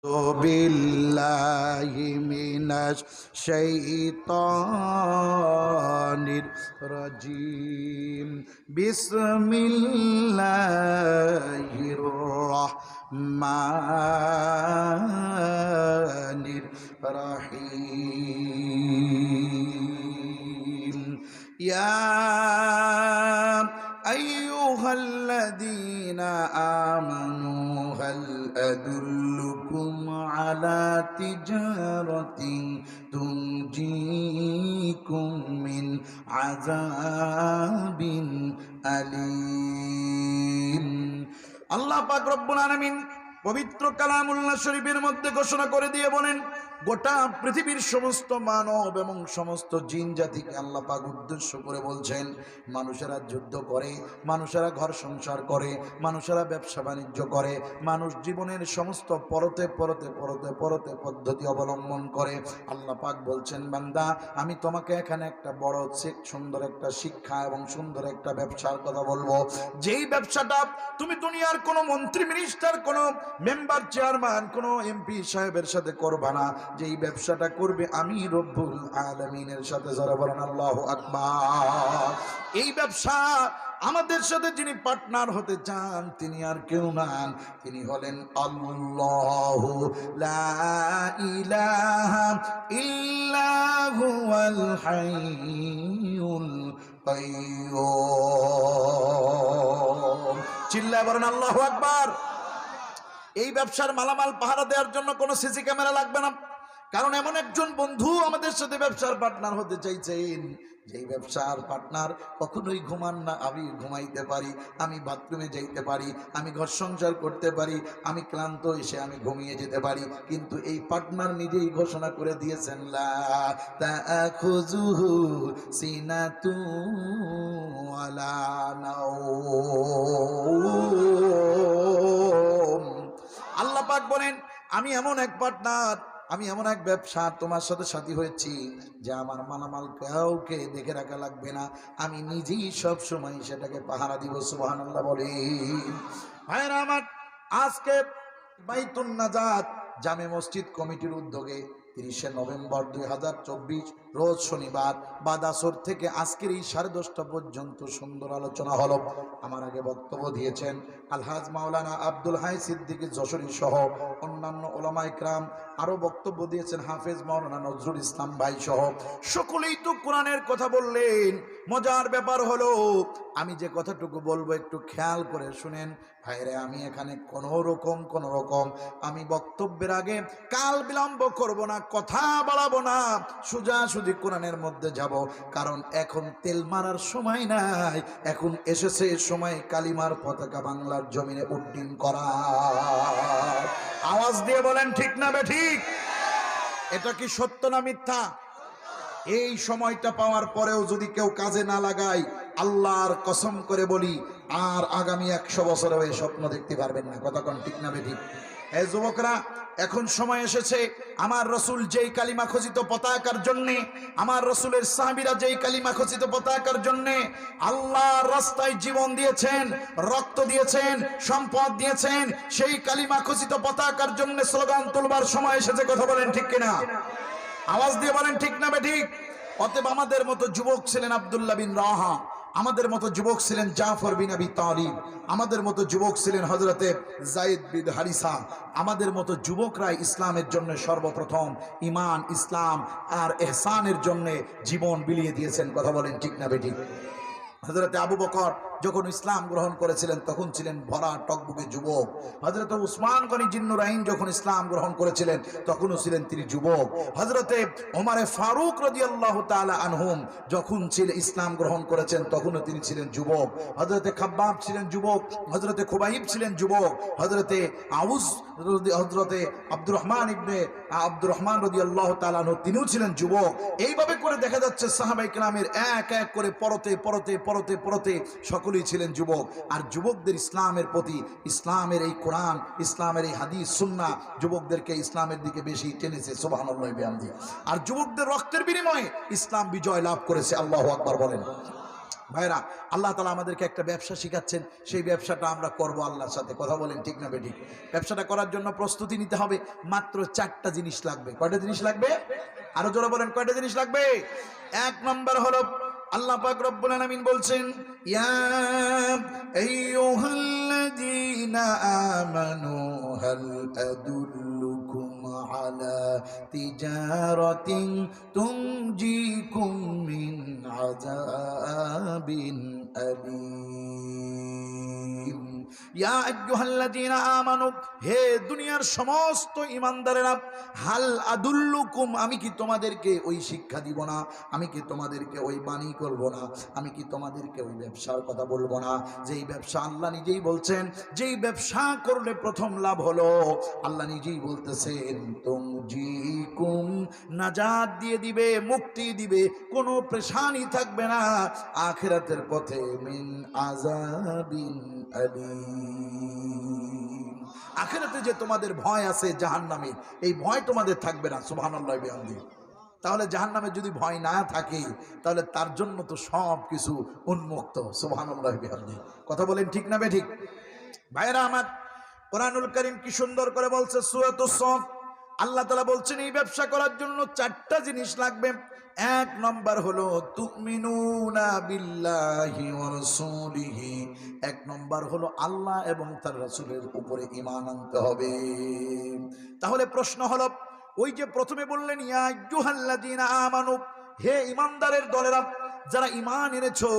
بالله من الشيطان الرجيم بسم الله الرحمن الرحيم يا أيها الذين آمنوا هل أدلكم على تجارة تنجيكم من عذاب أليم আল্লাহ পাক রব্বুল আলামিন পবিত্র কালামুল্লাহ শরীফের মধ্যে ঘোষণা করে দিয়ে বলেন, গোটা পৃথিবীর সমস্ত মানব এবং সমস্ত জিন জাতিকে আল্লাহ পাক উদ্দেশ্য করে বলছেন, মানুষেরা যুদ্ধ করে, মানুষেরা ঘর সংসার করে, মানুষেরা ব্যবসা বাণিজ্য করে, মানুষ জীবনের সমস্ত পরতে পরতে পরতে পরতে পদ্ধতি অবলম্বন করে। আল্লাহ পাক বলছেন, বান্দা আমি তোমাকে এখানে একটা বড় সুন্দর একটা শিক্ষা এবং সুন্দর একটা ব্যবসার কথা বলবো, যেই ব্যবসাটা তুমি দুনিয়ার কোনো মন্ত্রী মিনিস্টার, কোনো মেম্বার চেয়ারম্যান, কোনো এমপি সাহেবের সাথে করবা না, যেই ব্যবসাটা করবে আমি রব্বুল আলামিনের সাথে। যারা বলেন আল্লাহু আকবার। এই ব্যবসা আমাদের সাথে যিনি পার্টনার হতে চান তিনি আর কেউ না, তিনি হলেন আল্লাহু লা ইলাহা ইল্লা হুয়াল হাইয়ুল কাইয়্যুম। চিল্লায় বলেন আল্লাহু আকবার। এই ব্যবসার মালামাল পাহারা দেওয়ার জন্য কোনো সিসি ক্যামেরা লাগবে না, কারণ এমন একজন বন্ধু আমাদের সাথে ব্যবসার পার্টনার হতে চাইছেন, যেই ব্যবসার পার্টনার কখনোই ঘুমান না। আমি ঘুমাইতে পারি, আমি বাথরুমে যাইতে পারি, আমি ঘর সংসার করতে পারি, আমি ক্লান্ত এসে আমি ঘুমিয়ে যেতে পারি, কিন্তু এই পার্টনার নিজেই ঘোষণা করে দিয়েছেন, লা তাখুযুহু সিনাতু ওয়ালা নাওম। আল্লাহ পাক বলেন, আমি এমন এক পার্টনার, আমি এমন এক ব্যবসা তোমার সাথে সাথী হয়েছি যে আমার মালামাল কাউকে দেখে রাখা লাগবে না, আমি নিজেই সব সময় সেটাকে পাহারা দিব। সুবহানাল্লাহ বলেন। ভাইরা আমার, আজকে বাইতুন নাজাত জামে মসজিদ কমিটির উদ্যোগে 30শে নভেম্বর 2024 রোজ শনিবার বাদ আসর থেকে আজকের এই 10:30 পর্যন্ত সুন্দর আলোচনা হলো। আমার আগে বক্তব্য দিয়েছেন আলহাজ মাওলানা আব্দুল হাই সিদ্দিকী যশোরী সহ অন্যান্য ওলামা ইকরাম, আরো বক্তব্য দিয়েছেন হাফেজ মাওলানা নজরুল ইসলাম ভাই সহ সকলেই তো কোরআনের কথা বললেন। মজার ব্যাপার হলো, আমি যে কথাটুকু বলবো একটু খেয়াল করে শুনেন ভাইরে। আমি এখানে কোন রকম আমি বক্তব্যের আগে কাল বিলম্ব করব না, কথা বাড়াবো না, সোজাসুজি কোরআনের মধ্যে যাব, কারণ এখন তেল মারার সময় নাই, এখন এসেছে সময় কালিমার পতাকা বাংলার জমিনে উড্ডীন করা। আওয়াজ দিয়ে বলেন ঠিক না বেঠিক? এটা কি সত্য না মিথ্যা? এই সময়টা পাওয়ার পরেও যদি কেউ কাজে না লাগায়, আল্লাহর কসম করে বলি আর আগামী 100 বছরে ওই স্বপ্ন দেখতে পারবেন না। কথা কোন ঠিক না বেঠিক? এই যুবকরা, এখন সময় এসেছে আমার রসুল যেই কালিমা খচিত পতাকার জন্যে, আমার রসুলের সাহাবীরা যেই কালিমা খচিত পতাকার জন্যে আল্লাহর রাস্তায় জীবন দিয়েছেন, রক্ত দিয়েছেন, সম্পদ দিয়েছেন, সেই কালিমা খচিত পতাকার জন্য স্লোগান তুলবার সময় এসেছে। কথা বলেন ঠিক কিনা? আওয়াজ দিয়ে বলেন ঠিক না বেঠিক? অতএব আমাদের মতো যুবক ছিলেন আব্দুল্লাহ বিন রাহা, আমাদের মতো যুবক ছিলেন জাফর বিন আবি তালিব, আমাদের মতো যুবক ছিলেন হযরতে যায়েদ বিন হারিসা, আমাদের মতো যুবকরা ইসলামের জন্য সর্বপ্রথম ঈমান, ইসলাম আর ইহসানের জন্য জীবন বিলিয়ে দিয়েছেন। কথা বলেন ঠিক না বেঠিক? হযরতে আবু বকর যখন ইসলাম গ্রহণ করেছিলেন তখন ছিলেন ভরা টকবকে যুবক। হযরতে উসমান গনি জিন্নুরাইন যখন ইসলাম গ্রহণ করেছিলেন তখনও ছিলেন তিনি যুবক। হযরতে ওমরে ফারুক রাদিয়াল্লাহু তাআলা আনহুম যখন ইসলাম গ্রহণ করেছেন তখনও তিনি ছিলেন যুবক। হযরতে খাব্বাব ছিলেন যুবক, হযরতে খুবাইব ছিলেন যুবক, হযরতে হযরতে আব্দুর রহমান রাদিয়াল্লাহু তাআলা আনহু তিনিও ছিলেন যুবক। এইভাবে করে দেখা যাচ্ছে সাহাবায়ে কেরামের এক এক করে পরতে পরতে পরতে পরতে সকলেই ছিলেন যুবক। আর যুবকদের ইসলামের প্রতি, ইসলামের এই কোরআন, ইসলামের এই হাদিস সুন্নাহ যুবকদেরকে ইসলামের দিকে বেশি টেনেছে। সুবহানাল্লাহি বিহামদিহি। আর যুবকদের রক্তের বিনিময়ে ইসলাম বিজয় লাভ করেছে। আল্লাহু আকবার বলেন। ভাইরা, আল্লাহ তাআলা আমাদেরকে একটা ব্যবসা শিখাচ্ছেন, সেই ব্যবসাটা আমরা করব আল্লাহর সাথে। কথা বলেন ঠিক না বেঠিক? ব্যবসাটা করার জন্য প্রস্তুতি নিতে হবে। মাত্র 4টা জিনিস লাগবে। কয়টা জিনিস লাগবে? আরো জোরে বলেন, কয়টা জিনিস লাগবে? এক নম্বর হলো আল্লাহ পাক রব্বুল আলামিন বলছেন, ইয়া আইয়ুহাল্লাযীনা আমানু হাল আদুল্লুকুম আলা তিজারাতিন তুনজিকুম মিন আযাবিন আলীম। ইয়া আইয়ুহাল্লাযীনা আমানু, হে দুনিয়ার সমস্ত ঈমানদারেরা, হাল আদুল্লুকুম, আমি কি তোমাদেরকে ওই শিক্ষা দিব না? আমি কি তোমাদেরকে ওই বাণী করব না? আমি কি তোমাদেরকে ওই ব্যবসার কথা বলবো না? যেই ব্যবসা আল্লাহ নিজেই বলছেন, যেই ব্যবসা করলে প্রথম লাভ হলো, আল্লাহ নিজেই বলতেছেন তুনজিকুম, নাজাত দিয়ে দিবে, মুক্তি দিবে, কোনো পেরেশানি থাকবে না আখিরাতের পথে, মিন আযাবিন আলীম। আখিরাতে যে তোমাদের ভয় আছে জাহান্নামে, এই ভয় তোমাদের থাকবে না। সুবহানাল্লাহি ওয়া বিহামদিহি। তাহলে জাহান্নামে যদি ভয় না থাকে, তাহলে তার জন্য তো সব কিছু উন্মুক্ত। সুবহানাল্লাহি ওয়া বিহামদিহি। কথা বলেন ঠিক না বেঠিক? ভাইরা আমার, কোরআনুল কারীম কি সুন্দর করে বলছে সূরাতুস সাফ, আল্লাহ তাআলা বলছেন এই ব্যবসা করার জন্য 4টা জিনিস লাগবে। এক নম্বর হলো তুমিনুনা বিল্লাহি ওয়া রাসূলিহি, এক নম্বর হলো আল্লাহ এবং তার রাসূলের উপরে ঈমান আনতে হবে। তাহলে প্রশ্ন হলো, ওই যে প্রথমে বললেন ইয়া আইয়ুহাল্লাযীনা আমানু, হে ঈমানদারের দলেরা, যারা ঈমান এনেছো,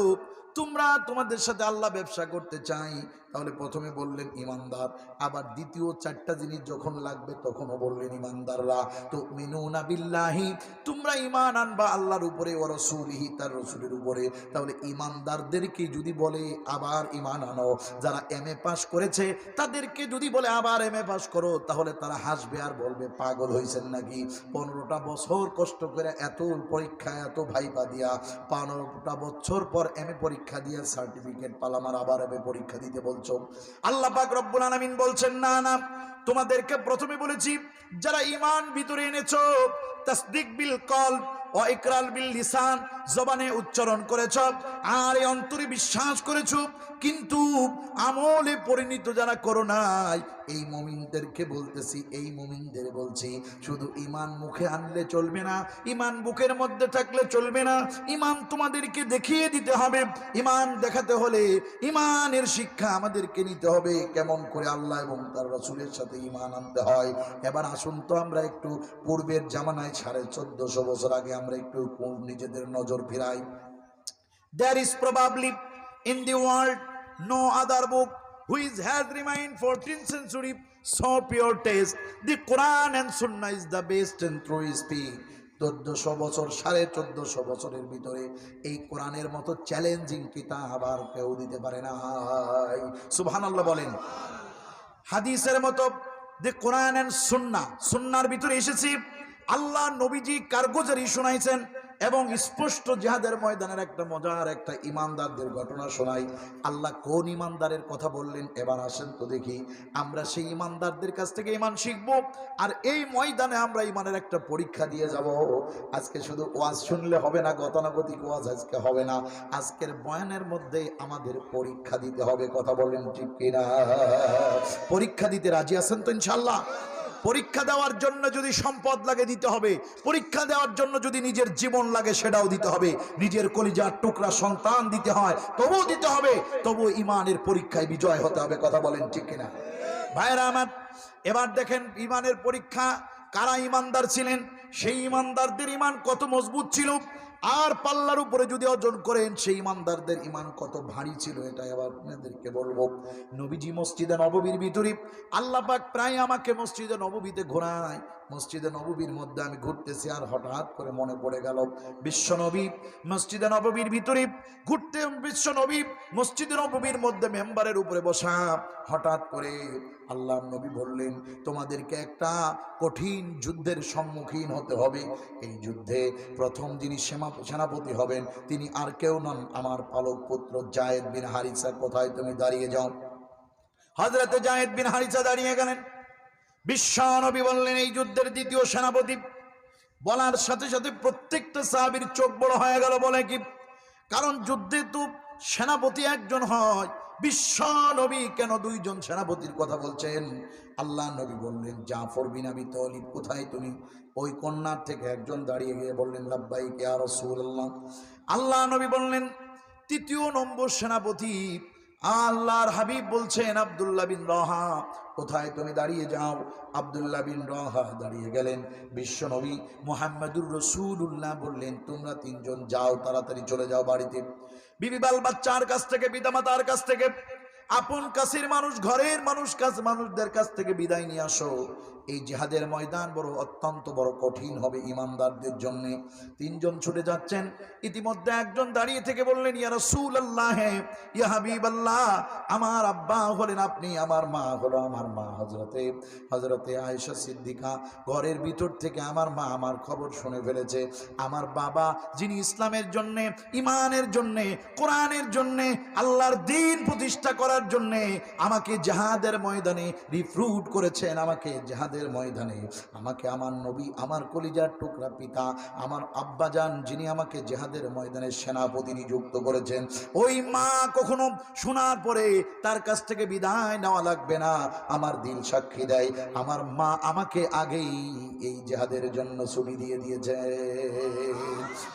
তোমরা, তোমাদের সাথে আল্লাহ ব্যবসা করতে চাই, তাহলে প্রথমে বললেন ঈমানদার, আবার দ্বিতীয় 4টা জিনিস যখন লাগবে তখনও বললেন ঈমানদাররা তুমিনুনা বিল্লাহি, তোমরা ঈমান আনবা আল্লাহর উপরে, ওয়া রাসূলিহি, তার রাসূলের উপরে। তাহলে ঈমানদারদেরকে যদি বলে আবার ঈমান আনো, যারা এমএ পাস করেছে তাদেরকে যদি বলে আবার এমএ পাস করো, তাহলে তারা হাসবে আর বলবে পাগল হইছেন নাকি? 15টা বছর কষ্ট করে এত পরীক্ষা, এত ভাইবা দিয়া 15টা বছর পর এমএ পরীক্ষা দিয়ে সার্টিফিকেট পালাম, আর আবার এমএ পরীক্ষা দিতে বলছো। আল্লাহ পাক রব্বুল আলামিন বলছেন না না, তোমাদেরকে প্রথমে বলেছি যারা ঈমান ভিতরে এনেছো, তাসদিক বিল কলব ও ইকরার বিল লিসান, জবানে উচ্চারণ করেছ আর অন্তরে বিশ্বাস করেছ, কিন্তু আমলে পরিণত যারা করো নাই, এই মুমিনদেরকে বলতেছি, এই মুমিনদের বলছি, শুধু ঈমান মুখে আনলে চলবে না, ঈমান বুকের মধ্যে থাকলে চলবে না, ঈমান তোমাদেরকে দেখিয়ে দিতে হবে। ঈমান দেখাতে হলে ঈমানের শিক্ষা আমাদেরকে নিতে হবে, কেমন করে আল্লাহ এবং তার রাসূলের সাথে ঈমান আনতে হয়। এবার আসুন তো আমরা একটু পূর্বের জামানায় 1450 বছর আগে আমরা একটু নিজেদের নজর ফিরাই। There is probably in the world no other book which has remained 14th century so pure taste. The Quran and Sunnah is the best and true speak. 1400 বছর, 1450 বছরের ভিতরে এই কোরআনের মতো চ্যালেঞ্জিং কিতাব আর কেউ দিতে পারে না। সুবহানাল্লাহ বলেন। হাদিসের মতো দি কোরআন এন্ড সুন্নাহ, সুন্নাহর ভিতরে এসেছে আল্লাহ নবীজি কারগুজারি শোনাইছেন, এবং স্পষ্ট জিহাদের ময়দানের একটা মজার একটা ঈমানদারদের ঘটনা শোনাই। আল্লাহ কোন ঈমানদারের কথা বললেন? এবার আসেন তো দেখি, আমরা সেই ঈমানদারদের কাছ থেকে ঈমান শিখব, আর এই ময়দানে আমরা ঈমানের একটা পরীক্ষা দিয়ে যাব। আজকে শুধু ওয়াজ শুনলে হবে না, গতানুগতিক ওয়াজ আজকে হবে না, আজকের বয়ানের মধ্যে আমাদের পরীক্ষা দিতে হবে। কথা বলেন ঠিক কিনা? পরীক্ষা দিতে রাজি আছেন তো ইনশাআল্লাহ? পরীক্ষা দেওয়ার জন্য যদি সম্পদ লাগে দিতে হবে, পরীক্ষা দেওয়ার জন্য যদি নিজের জীবন লাগে সেটাও দিতে হবে, নিজের কলিজার টুকরা সন্তান দিতে হয় তবুও দিতে হবে, তবু ঈমানের পরীক্ষায় বিজয় হতে হবে। কথা বলেন ঠিক কিনা? ভাইরা আমার, এবার দেখেন ঈমানের পরীক্ষা, কারা ঈমানদার ছিলেন, সেই ঈমানদারদের ঈমান কত মজবুত ছিল, আর পাল্লার উপরে যদি অর্জন করেন সেই ঈমানদারদের ঈমান কত ভারী ছিল, এটা এবার আপনাদেরকে বলবো। নবীজি মসজিদে নববীর ভিতরে, আল্লাহ পাক প্রায় আমাকে মসজিদে নববীতে ঘোরায়, মসজিদে নববীর মধ্যে আমি ঘুরতেছি, আর হঠাৎ করে মনে পড়ে গেল বিশ্বনবী মসজিদে নববীর ভিতরে ঘুরতে, বিশ্বনবী মসজিদে নববীর মধ্যে মেম্বারের উপরে বসা, হঠাৎ করে আল্লাহ নবী বললেন তোমাদেরকে একটা কঠিন যুদ্ধের সম্মুখীন হতে হবে। এই যুদ্ধে প্রথম যিনি সেনাপতি হবেন তিনি আর কেউ নন, আমার পালক পুত্র যায়েদ বিন হারিসা। কোথায় তুমি দাঁড়িয়ে যাও। হযরত যায়েদ বিন হারিসা দাঁড়িয়ে গেলেন। বিশ্বনবী বললেন এই যুদ্ধের দ্বিতীয় সেনাপতি। বলার সাথে সাথে প্রত্যেকটা সাহাবীর চোখ বড় হয়ে গেল। বলে কি? কারণ যুদ্ধে তো সেনাপতি একজন হয়, বিশ্ব নবী কেন দুইজন সেনাপতির কথা বলছেন? আল্লাহ নবী বললেন, জাফর বিন আবি তালিব কোথায় তুমি? ওই কন্যার থেকে একজন দাঁড়িয়ে গিয়ে বললেন, লাব্বাইক ইয়া রাসূলুল্লাহ। আল্লাহ নবী বললেন, তৃতীয় নম্বর সেনাপতি আল্লাহর হাবিব বলছেন, আব্দুল্লাহ বিন রওহা কোথায় তুমি? দাঁড়িয়ে যাও। আব্দুল্লাহ বিন রওহা দাঁড়িয়ে গেলেন। বিশ্ব নবী মুহাম্মদুর রাসূলুল্লাহ বললেন, তোমরা তিনজন যাও, তাড়াতাড়ি চলে যাও বাড়িতে। বিবি বাল বাচ্চার কাছ থেকে, পিতামাতার কাছ থেকে, আপন কাছের মানুষ, ঘরের মানুষদের কাছ থেকে বিদায় নিয়ে আসো। এই জিহাদের ময়দান অত্যন্ত বড় কঠিন হবে ইমানদারদের জন্য। তিনজন ছুটে যাচ্ছেন। ইতিমধ্যে একজন দাঁড়িয়ে থেকে বললেন, ইয়া রাসূলুল্লাহ, ইয়া হাবিবাল্লাহ, আমার আব্বা হলেন আপনি, আমার মা হলো আমার মা হযরতে আয়েশা সিদ্দিকা। ঘরের ভিতর থেকে আমার মা আমার খবর শুনে ফেলেছে। আমার বাবা যিনি ইসলামের জন্য, ইমানের জন্য, কোরআনের জন্য, আল্লাহর দ্বীন প্রতিষ্ঠা করার জন্য আমাকে জিহাদের ময়দানে রিক্রুট করেছেন, আমাকে জিহাদের ময়দানে, আমাকে আমার নবী, আমার কলিজার টুকরা পিতা, আমার আব্বাজান যিনি আমাকে জিহাদের ময়দানে সেনাপতি নিযুক্ত করেছেন, ওই মা কখনো শোনার পরে তার কাছ থেকে বিদায় নেওয়া লাগবে না। আমার দিল সাক্ষী দেয়, আমার মা আমাকে আগেই এই জিহাদের জন্য ছুটি দিয়ে দিয়েছে।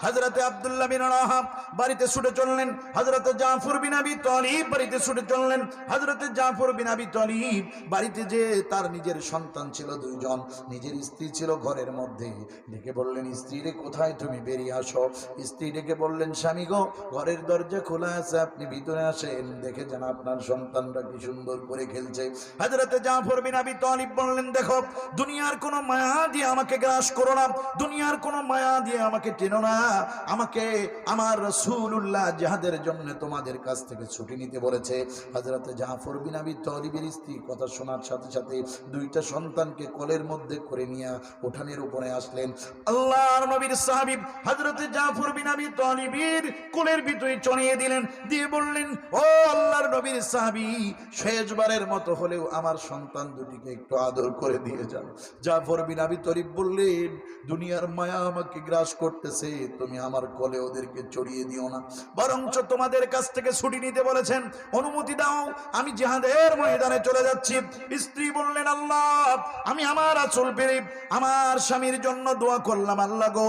হযরতে আব্দুল্লাহ বিন রওহা বাড়িতে ছুটে চললেন। হযরতে জাফর বিন আবি তালিব বাড়িতে ছুটে চললেন। হযরতে জাফর বিন আবি তালিব বাড়িতে যে তার নিজের সন্তান ছিল দুইজন, নিজের স্ত্রী ছিল ঘরের মধ্যে, ডেকে বললেন, স্ত্রী রে কোথায় তুমি? বেরিয়ে আসো। স্ত্রী ডেকে বললেন, স্বামী গো, ঘরের দরজা খোলা আছে, আপনি ভিতরে আসেন, দেখে যান আপনার সন্তানরা কি সুন্দর করে খেলছে। হযরতে জাফর বিন আবি তালিব বললেন, দেখো, দুনিয়ার কোনো মায়া দিয়ে আমাকে গ্রাস করো না, দুনিয়ার কোনো মায়া দিয়ে আমাকে টেনো না। আমাকে আমার রাসূলুল্লাহ জিহাদের জন্য তোমাদের কাছ থেকে ছুটি নিতে বলেছে। হযরতে জাফর বিন আবি তালিবের স্ত্রী কথা শোনার সাথে সাথে দুইটা সন্তানকে কোলের মধ্যে করে নিয়ে উঠানের উপরে আসলেন। আল্লাহর নবীর সাহাবী হযরতে জাফর বিন আবি তালিবের কোলের ভিতরে চড়িয়ে দিলেন, দিয়ে বললেন, ও আল্লাহর নবীর সাহাবী, শেষবারের মতো হলেও আমার সন্তান দুটিকে একটু আদর করে দিয়ে যান। জাফর বিন আবি তালিব বললেন, দুনিয়ার মায়া আমাকে গ্রাস করতেছে, তুমি আমার কোলে ওদেরকে চড়িয়ে দিও না, বরঞ্চ তোমাদের কাছ থেকে ছুটি নিতে বলেছেন, অনুমতি দাও, আমি জিহাদের ময়দানে চলে যাচ্ছি। স্ত্রী বললেন, আল্লাহ, আমি আমার আঁচল পেরে আমার স্বামীর জন্য দোয়া করলাম, আল্লাহ গো,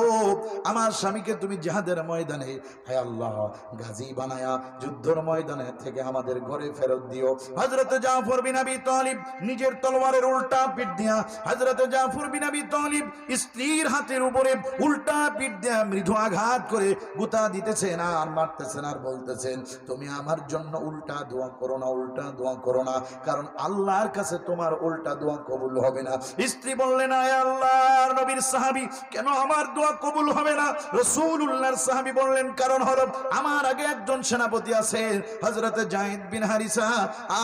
আমার স্বামীকে তুমি জিহাদের ময়দানে, হে আল্লাহ, গাজী বানায়া যুদ্ধের ময়দানে থেকে আমাদের ঘরে ফেরত দিও। হযরতে জাফর বিন আবি তালিব নিজের তলোয়ারের উল্টা পিঠ দিয়া, হযরতে জাফর বিন আবি তালিব স্ত্রীর হাতের উপরে উল্টা পিঠ দিয়া মৃদু আঘাত করে গুতা দিতেছেন আর মারতেছেন আর বলতেছেন, তুমি আমার জন্য উল্টা দোয়া করো না, উল্টা দোয়া করো না, কারণ আল্লাহর কাছে তোমার উল্টা দোয়া কবুল হবে না। স্ত্রী বললেন, আয় আল্লাহর নবীর সাহাবী, কেন আমার দোয়া কবুল হবে না? রাসূলুল্লাহর সাহাবী বললেন, কারণ হলো আমার আগে একজন সেনাপতি আছেন, হযরতে যায়েদ বিন হারিসা,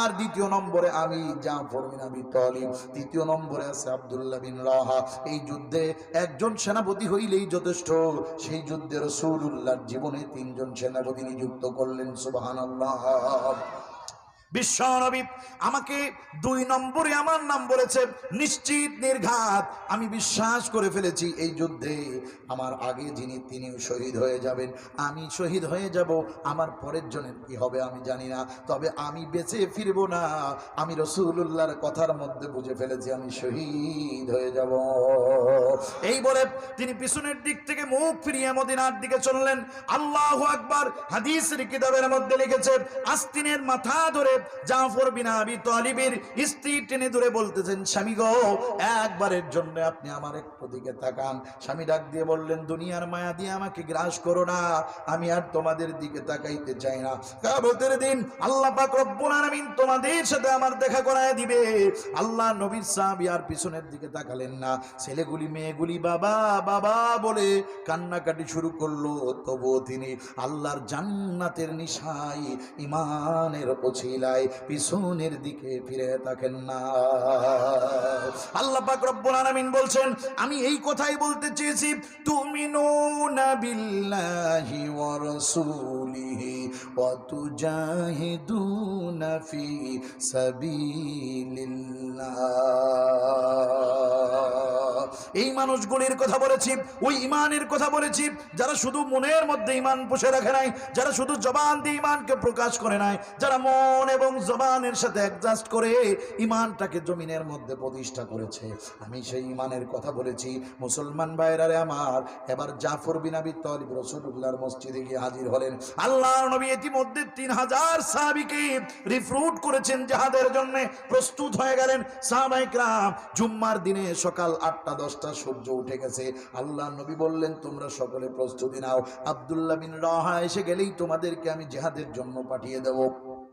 আর দ্বিতীয় নম্বরে আমি জাফর বিন আবি তালিব, তৃতীয় নম্বরে আছে আব্দুল্লাহ বিন রওহা। এই যুদ্ধে একজন সেনাপতি হইলেই যথেষ্ট। সেই যুদ্ধে রাসূলুল্লাহর জীবনে তিনজন সেনাপতি নিযুক্ত করলেন। সুবহানাল্লাহ। বিশ্ব নবী আমাকে 2 নম্বরে আমার নাম বলেছে, নিশ্চিত নির্ঘাত আমি বিশ্বাস করে ফেলেছি এই যুদ্ধে আমার আগে যিনি তিনিও শহীদ হয়ে যাবেন, আমি শহীদ হয়ে যাব, আমার পরের জনের কি হবে আমি জানি না, তবে আমি বেঁচে ফিরব না। আমি রাসূলুল্লাহর কথার মধ্যে বুঝে ফেলেছি আমি শহীদ হয়ে যাব। এই বলে তিনি পিছনের দিক থেকে মুখ ফিরিয়ে মদিনার দিকে চললেন। আল্লাহু আকবার। হাদিসের কিতাবের মধ্যে লিখেছে, আস্তিনের মাথা ধরে জাফর বিন আবি তালিবের স্ত্রী টেনে ধরে বলতেছেন, স্বামী গো, একবারের জন্য আপনি আমার একটু দিকে তাকান। স্বামী ডাক দিয়ে বললেন, দুনিয়ার মায়া দিয়ে আমাকে গ্রাস করো না, আমি আর তোমাদের দিকে তাকাইতে চাই না। কিয়ামতের দিন আল্লাহ পাক রব্বুল আলামিন তোমাদের সাথে আমার দেখা করায় দিবে। আল্লাহ নবীর সাহাবী আর পিছনের দিকে তাকালেন না। ছেলেগুলি মেয়েগুলি বাবা বাবা বলে কান্নাকাটি শুরু করলো, তবুও তিনি আল্লাহর জান্নাতের নিশায় ইমানের ওছিলায় পিছনের দিকে ফিরে তাকান না। আল্লাহ পাক রব্বুল আলামিন বলছেন, আমি এই কথাই বলতে চেয়েছি, তুমিনুনা বিল্লাহি ওয়া রাসূলিহি ওয়া তুজাহিদুনা ফি সাবিলিল্লাহ এই মানুষগুলির কথা বলেছি, ওই ইমানের কথা বলেছি যারা শুধু মনের মধ্যে ইমান পুষে রাখে নাই, যারা শুধু জবান দিয়ে ইমানকে প্রকাশ করে নাই, যারা মন এবং জবানের সাথে অ্যাডজাস্ট করে ইমানটাকে জমিনের মধ্যে প্রতিষ্ঠা করেছে। আমি সেই ইমানের কথা বলেছি। মুসলমান ভাইরারে আমার, এবার জাফর বিন আবি তালিব রাসূলুল্লাহর মসজিদে গিয়ে হাজির হলেন। আল্লাহর নবী ইতিমধ্যে 3000 সাহাবীকে রিক্রুট করেছেন জিহাদের জন্য, প্রস্তুত হয়ে গেলেন সাহাবায়ে কেরাম। জুম্মার দিনে সকাল 8টা-10টা সূর্য উঠে গেছে। আল্লাহর নবী বললেন তোমরা সকলে প্রস্তুতি নাও, আব্দুল্লাহ বিন রাওহা এসে গেলেই তোমাদেরকে আমি জিহাদের জন্য পাঠিয়ে দেব।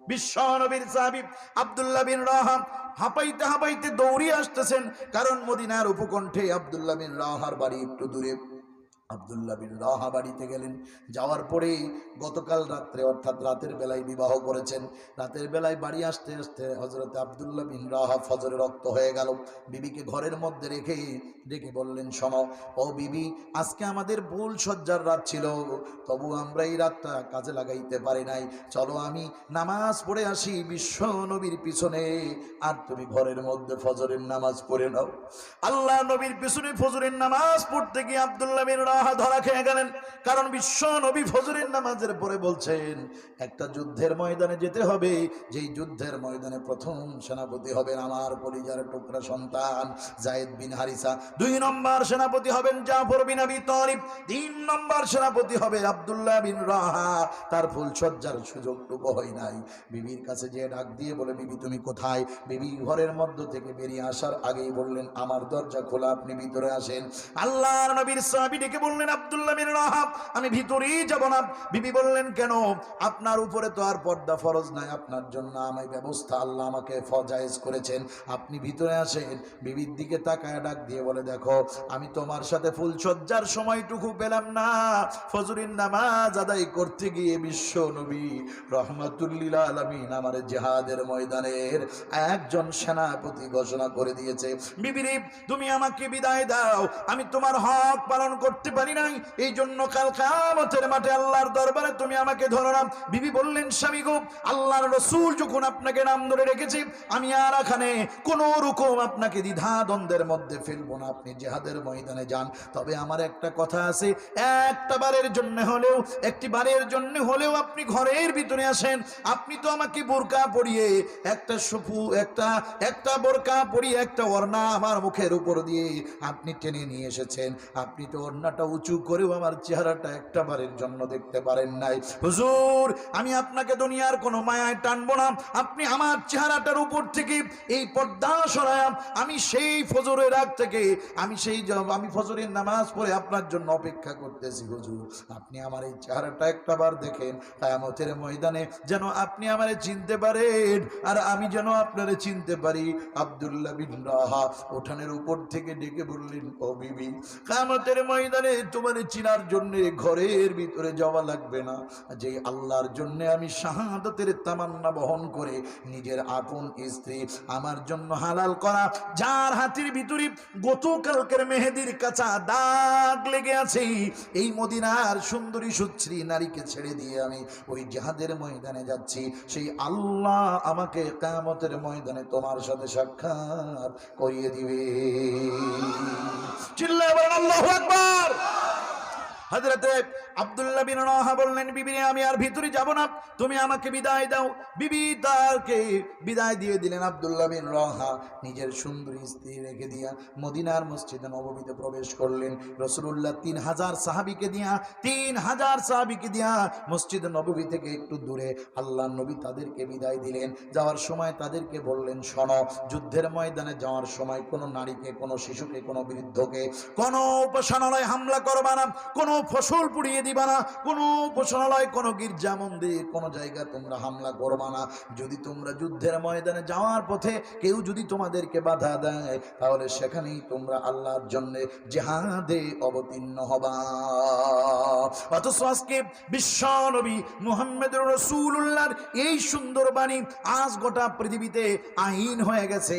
বিশ্ব নবীর সাহাবী আব্দুল্লাহ বিন রাওহা হাঁপাইতে হাঁপাইতে দৌড়িয়ে আসতেছেন, কারণ মদিনার উপকণ্ঠে আব্দুল্লাহ বিন রাওহার বাড়ি একটু দূরে। আব্দুল্লাহ বিন রাওহা বাড়িতে গেলেন, যাওয়ার পরে গতকাল রাত্রে অর্থাৎ রাতের বেলায় বিবাহ করেছেন। রাতের বেলায় বাড়ি আসতে আসতে হযরত আব্দুল্লাহ বিন রাওহা ফজরে রক্ত হয়ে গেল। বিবিকে ঘরের মধ্যে রেখে ডেকে বললেন, শোনো ও বিবি, আজকে আমাদের ভুল সজ্জার রাত ছিল, তবু আমরা এই রাতটা কাজে লাগাইতে পারি নাই। চলো আমি নামাজ পড়ে আসি বিশ্ব নবীর পিছনে, আর তুমি ঘরের মধ্যে ফজরের নামাজ পড়ে নাও। আল্লাহ নবীর পিছনে ফজরের নামাজ পড়তে গিয়ে আব্দুল্লাহ বিন রাওহা ধরা খেয়ে গেলেন, কারণ বিশ্ব নবী ফজরের নামাজের পরে বলছেন একটা যুদ্ধের ময়দানে যেতে হবে, যেই যুদ্ধের ময়দানে প্রথম সেনাপতি হবেন আমার কলিজার টুকরা সন্তান যায়েদ বিন হারিসা, 2 নম্বর সেনাপতি হবেন জাফর বিন আবি তালিব, 3 নম্বর সেনাপতি হবে আব্দুল্লাহ বিন রাওহা। তার ফুল সজ্জার সুযোগটুকু হয় নাই। বিবির কাছে যে ডাক দিয়ে বলে, বিবি তুমি কোথায়? বিবি ঘরের মধ্য থেকে বেরিয়ে আসার আগেই বললেন, আমার দরজা খোলা, আপনি ভিতরে আসেন। আল্লাহর নবীর সাহাবী ডেকে বললেন, আব্দুল্লাহ বিন রাওহা আমি ভিতরেই যাব না। বিবি বললেন, কেন? আপনার উপরে তো আর পর্দা ফরজ নাই, আপনার জন্য আমি ব্যবস্থা আল্লাহ আমাকে ফজায়েজ করেছেন, আপনি ভিতরে আসেন। বিবির দিকে তাকায় ডাক দিয়ে বলে, দেখো আমি তোমার সাথে ফুল সজ্জার সময়টুকু পেলাম না, ফজরের নামাজ আদায় করতে গিয়ে বিশ্ব নবী রাহমাতুল লিল আলামিন আমার জিহাদের ময়দানের একজন সেনাপতি ঘোষণা করে দিয়েছে। বিবি তুমি আমাকে বিদায় দাও, আমি তোমার হক পালন করতে পারি নাই, এই জন্য কাল কিয়ামতের মাঠে আল্লাহর দরবারে তুমি আমাকে ধরো না। বিবি বললেন, স্বামী গো, আল্লাহর রাসূল যখন আপনাকে নাম ধরে রেখেছি, আমি আর এখানে কোনো রকম আপনাকে দ্বিধা দ্বন্দ্বের মধ্যে ফেলবো না, আপনি জিহাদের ময়দানে যান। তবে আমার একটা কথা আছে, একটা বারের জন্য হলেও, একটি বারের জন্য হলেও আপনি ঘরের ভিতরে আসেন। আপনি তো আমাকে বোরকা পরিয়ে একটা সুফু একটা বোরকা পরিয়ে একটা ওড়না আমার মুখের উপর দিয়ে আপনি টেনে নিয়ে এসেছেন, আপনি তো ওড়নাটা উঁচু করেও আমার চেহারাটা একটা বারের জন্য দেখতে পারেন নাই। হুজুর আমি আপনাকে দুনিয়ার কোনো মায়ায় টানবো না, আপনি আমার চেহারাটার উপর থেকে এই পর্দা সরায়া, আমি সেই ফজরের রাত থেকে আমি ফজরের নামাজ পড়ে আপনার জন্য অপেক্ষা করতেছি। হুজুর আপনি আমার এই চেহারাটা একটা বার দেখেন, কিয়ামতের ময়দানে যেন আপনি আমারে চিনতে পারেন আর আমি যেন আপনারে চিনতে পারি। আব্দুল্লাহ বিন রাওহা উঠানের উপর থেকে ডেকে বললেন, ও বিবি, কিয়ামতের ময়দানে তোমারে চিনার জন্য ঘরের ভিতরে যাওয়া লাগবে না, যে আল্লাহর জন্য আমি শাহাদাতের তামান্না বহন করে নিজের আপন স্ত্রী আমার জন্য হালাল করা, যার হাতের ভিতরে গতকালকের মেহেদির কাঁচা দাগ লেগে আছে, এই মদিনার সুন্দরী সুশ্রী নারীকে ছেড়ে দিয়ে আমি ওই জিহাদের ময়দানে যাচ্ছি, সেই আল্লাহ আমাকে কিয়ামতের ময়দানে তোমার সাথে সাক্ষাৎ করিয়ে দিবে। চিল্লায়ে বলেন আল্লাহু আকবার। হযরতে আব্দুল্লাহ বিন রাওহা বললেন, বিবি আমি আর ভিতরে যাব না, তুমি আমাকে বিদায় দাও। বিবি তাকে বিদায় দিয়ে দিলেন। আব্দুল্লাহ বিন রাওহা নিজের সুন্দরী স্ত্রী রেখে দিয়া মদিনার মসজিদে নববীতে প্রবেশ করলেন। রাসূলুল্লাহ 3000 সাহাবীকে দিয়া মসজিদে নববী থেকে একটু দূরে আল্লাহর নবী তাদেরকে বিদায় দিলেন। যাওয়ার সময় তাদেরকে বললেন, শোনো, যুদ্ধের ময়দানে যাওয়ার সময় কোনো নারীকে, কোনো শিশুকে, কোনো বৃদ্ধকে, কোনো উপাসনালয় হামলা করবা না, কোনো ফসল পুড়িয়ে দিবা না, কোনো উপাসনালয়, কোনো গির্জা মন্দির, কোনো জায়গা তোমরা হামলা করবা না। যদি তোমরা যুদ্ধের ময়দানে যাওয়ার পথে কেউ যদি তোমাদেরকে বাধা দেয়, তাহলে সেখানেই তোমরা আল্লাহর জন্য জিহাদে অবতীর্ণ হবা। অথচ আজকে বিশ্ব নবী মুহাম্মদুর রাসূলুল্লাহর এই সুন্দর বাণী আজ গোটা পৃথিবীতে আইন হয়ে গেছে।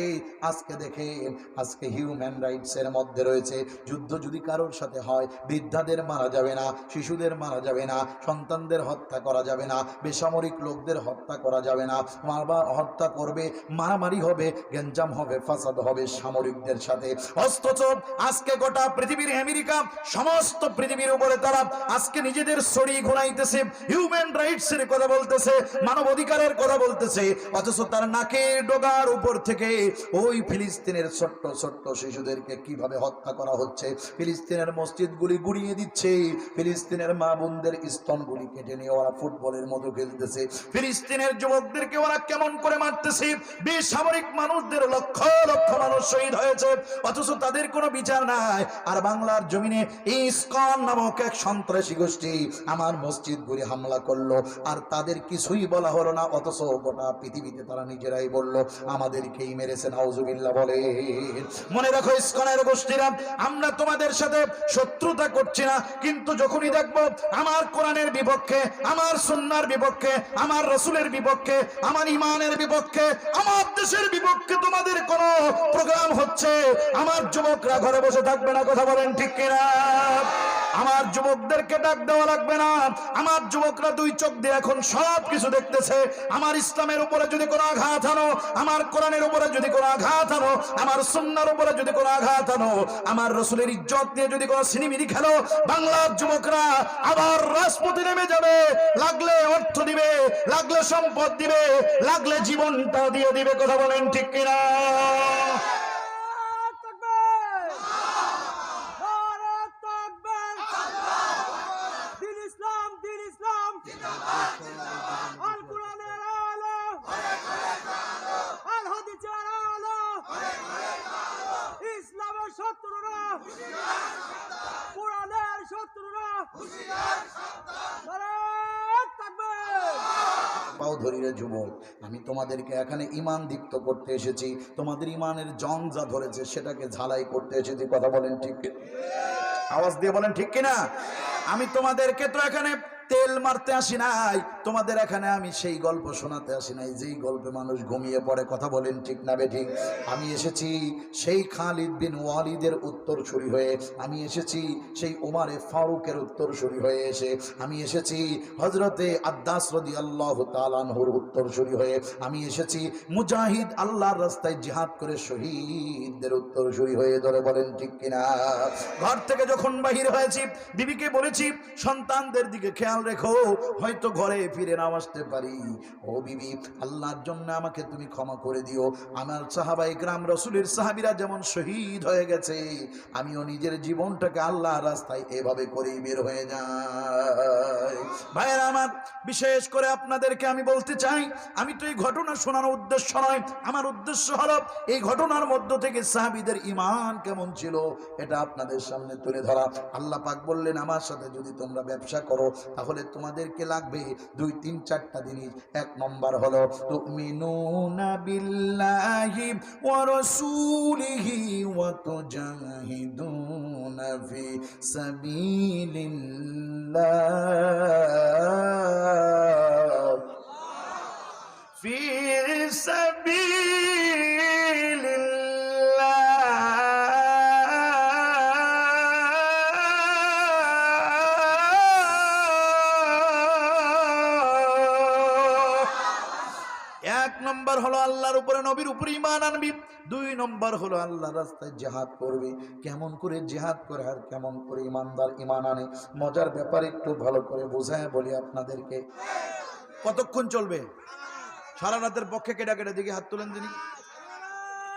আজকে দেখেন, আজকে হিউম্যান রাইটস এর মধ্যে রয়েছে, যুদ্ধ যদি কারোর সাথে হয় বৃদ্ধাদের মারা যাবে না, শিশু শিশুদের মারা যাবে না, সন্তানদের হত্যা করা যাবে না, বেসামরিক লোকদের হত্যা করা যাবে না। হত্যা করবে, মারামারি হবে, গ্যাঞ্জাম হবে, ফাসাদ হবে সামরিকদের সাথে। অথচ আজকে গোটা পৃথিবীর আমেরিকা, সমস্ত পৃথিবীর উপরে তারা আজকে নিজেদের ছড়ি ঘোরাইতেছে, হিউম্যান রাইটস এর কথা বলতেছে, মানব অধিকারের কথা বলতেছে। অথচ তার নাকের ডগার উপর থেকে ওই ফিলিস্তিনের ছোট্ট ছোট্ট শিশুদেরকে কিভাবে হত্যা করা হচ্ছে, ফিলিস্তিনের মসজিদগুলি গুড়িয়ে দিচ্ছে, ফিলিস্তিনের মা বোনদের স্তনগুলি কেটে নিয়ে ওরা ফুটবলের মতো খেলতেছে, ফিলিস্তিনের যুবকদেরকে ওরা কেমন করে মারতেছে, বেসামরিক মানুষদের লক্ষ লক্ষ মানুষ শহীদ হয়েছে, অথচ তাদের কোনো বিচার নাই। আর বাংলার জমিনে ইসকন নামক এক সন্ত্রাসী গোষ্ঠী আমার মসজিদগুলি হামলা করলো, আর তাদের কিছুই বলা হলো না। অথচ গোটা পৃথিবীতে তারা নিজেরাই বলল আমাদেরকেই মেরেছে, নাউজুবিল্লাহ বলে। মনে রাখো ইসকনের গোষ্ঠীরা, আমরা তোমাদের সাথে শত্রুতা করছি না, কিন্তু যখনই দেখবো আমার কোরআনের বিপক্ষে, আমার সুন্নাহর বিপক্ষে, আমার রাসূলের বিপক্ষে, আমার ঈমানের বিপক্ষে, আমার দেশের বিপক্ষে তোমাদের কোনো প্রোগ্রাম হচ্ছে, আমার যুবকরা ঘরে বসে থাকবে না। কথা বলেন ঠিক কিনা? আমার যুবকদেরকে ডাক দেওয়া লাগবে না। আমার যুবকরা দুই চোখ দিয়ে এখন সব কিছু দেখতেছে। আমার ইসলামের উপরে যদি কোনো আঘাত আনো, আমার কোরআনের উপরে যদি কোনো আঘাত আনো, আমার সুন্নাহর উপরে যদি কোনো আঘাত আনো, আমার রাসূলের ইজ্জত নিয়ে যদি কোনো সিনিমিনি খেলো, বাংলার যুবকরা আবার রাজপথে নেমে যাবে। লাগলে অর্থ দিবে, লাগলে সম্পদ দিবে, লাগলে জীবনটা দিয়ে দিবে। কথা বলেন ঠিক কিনা? পাও ধরিরে যুবক, আমি তোমাদেরকে এখানে ঈমান দীপ্ত করতে এসেছি, তোমাদের ঈমানের জং যা ধরেছে সেটাকে ঝালাই করতে এসেছি। কথা বলেন ঠিক কিনা? আওয়াজ দিয়ে বলেন ঠিক কিনা? আমি তোমাদেরকে তো এখানে তেল মারতে আসি নাই, তোমাদের এখানে আমি সেই গল্প শোনাতে আসি নাই যেই গল্পে মানুষ ঘুমিয়ে পড়ে। কথা বলেন ঠিক না বেঠিক? আমি এসেছি সেই খালিদ বিন ওয়ালিদের উত্তরসূরি হয়ে, আমি এসেছি সেই ওমরে ফারুকের উত্তরসূরি হয়ে, আমি এসেছি হযরতে আব্বাস রাদিয়াল্লাহু তাআলা আনহুর উত্তরসূরি হয়ে, আমি এসেছি মুজাহিদ আল্লাহর রাস্তায় জিহাদ করে শহীদদের উত্তরসূরি হয়ে। ধরে বলেন ঠিক কিনা? ঘর থেকে যখন বাহির হয়েছি, বিবিকে বলেছি সন্তানদের দিকে খেয়াল রেখো, হয়তো ঘরে ফিরে নাও আসতে পারি। ও বিবি, আল্লাহর জন্য আমাকে তুমি ক্ষমা করে দিও। আমার সাহাবায়ে কেরাম, রাসূলের সাহাবীরা যেমন শহীদ হয়ে গেছে, আমিও নিজের জীবনটাকে আল্লাহর রাস্তায় এভাবে করেই বের হয়ে যাই। ভাইয়েরা আমার, বিশেষ করে আপনাদেরকে আমি বলতে চাই, আমি তো এই ঘটনা শোনানোর উদ্দেশ্য নয়, আমার উদ্দেশ্য হলো এই ঘটনার মধ্য থেকে সাহাবীদের ঈমান কেমন ছিল এটা আপনাদের সামনে তুলে ধরা। আল্লাহ পাক বললেন, আমার সাথে যদি তোমরা ব্যবসা করো তাহলে তোমাদেরকে লাগবে 2-3-4টা জিনিস। এক নম্বর হলো তুমিনুনা বিল্লাহি ওয়া রাসূলিহি ওয়া তুজাহিদুনা ফি সাবিলিল্লাহ ফি সাবিলিল্লাহ। এক নম্বর হলো আল্লাহর উপরে, নবীর উপরে ঈমান আনবি। 2 নম্বর হলো আল্লাহর রাস্তায় জিহাদ করবি। কেমন করে জিহাদ করে আর কেমন করে ঈমানদার ঈমান আনে, মজার ব্যাপার একটু ভালো করে বোঝায় বলি আপনাদেরকে। কতক্ষণ চলবে? সারা রাতের পক্ষে কেটে কেটে দিকে হাত তুলেন যিনি।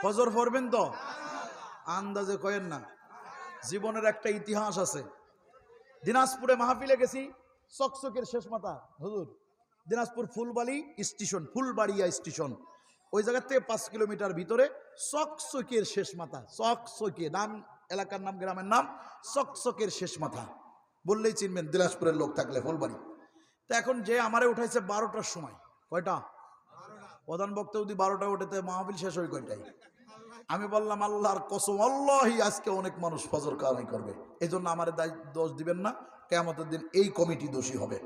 ফজর পড়বেন তো? আন্দাজে কয়েন না, জীবনের একটা ইতিহাস আছে। দিনাজপুরে মাহফিলে গেছি, চকচকের শেষ মাথা হুজুর, দিনাজপুর ফুলবাড়িয়া স্টেশন, ওই জায়গা থেকে 5 কিলোমিটার ভিতরে চকচকের শেষ মাথা। চকচকে নাম, এলাকার নাম, গ্রামের নাম চকচকের শেষ মাথা বললেই চিনবেন দিনাজপুরের লোক থাকলে, ফুলবাড়ি। তো এখন যে আমারে উঠাইছে 12টার সময়। কয়টা? প্রধান বক্তা যদি 12টায় উঠেতে মাহফিল শেষ হয় কয়টায়? আমি বললাম আল্লাহর কসম, আল্লাহি আজকে অনেক মানুষ ফজর কামাই করবে, এই জন্য আমার দোষ দিবেন না, কিয়ামতের দিন এই কমিটি দোষী হবে।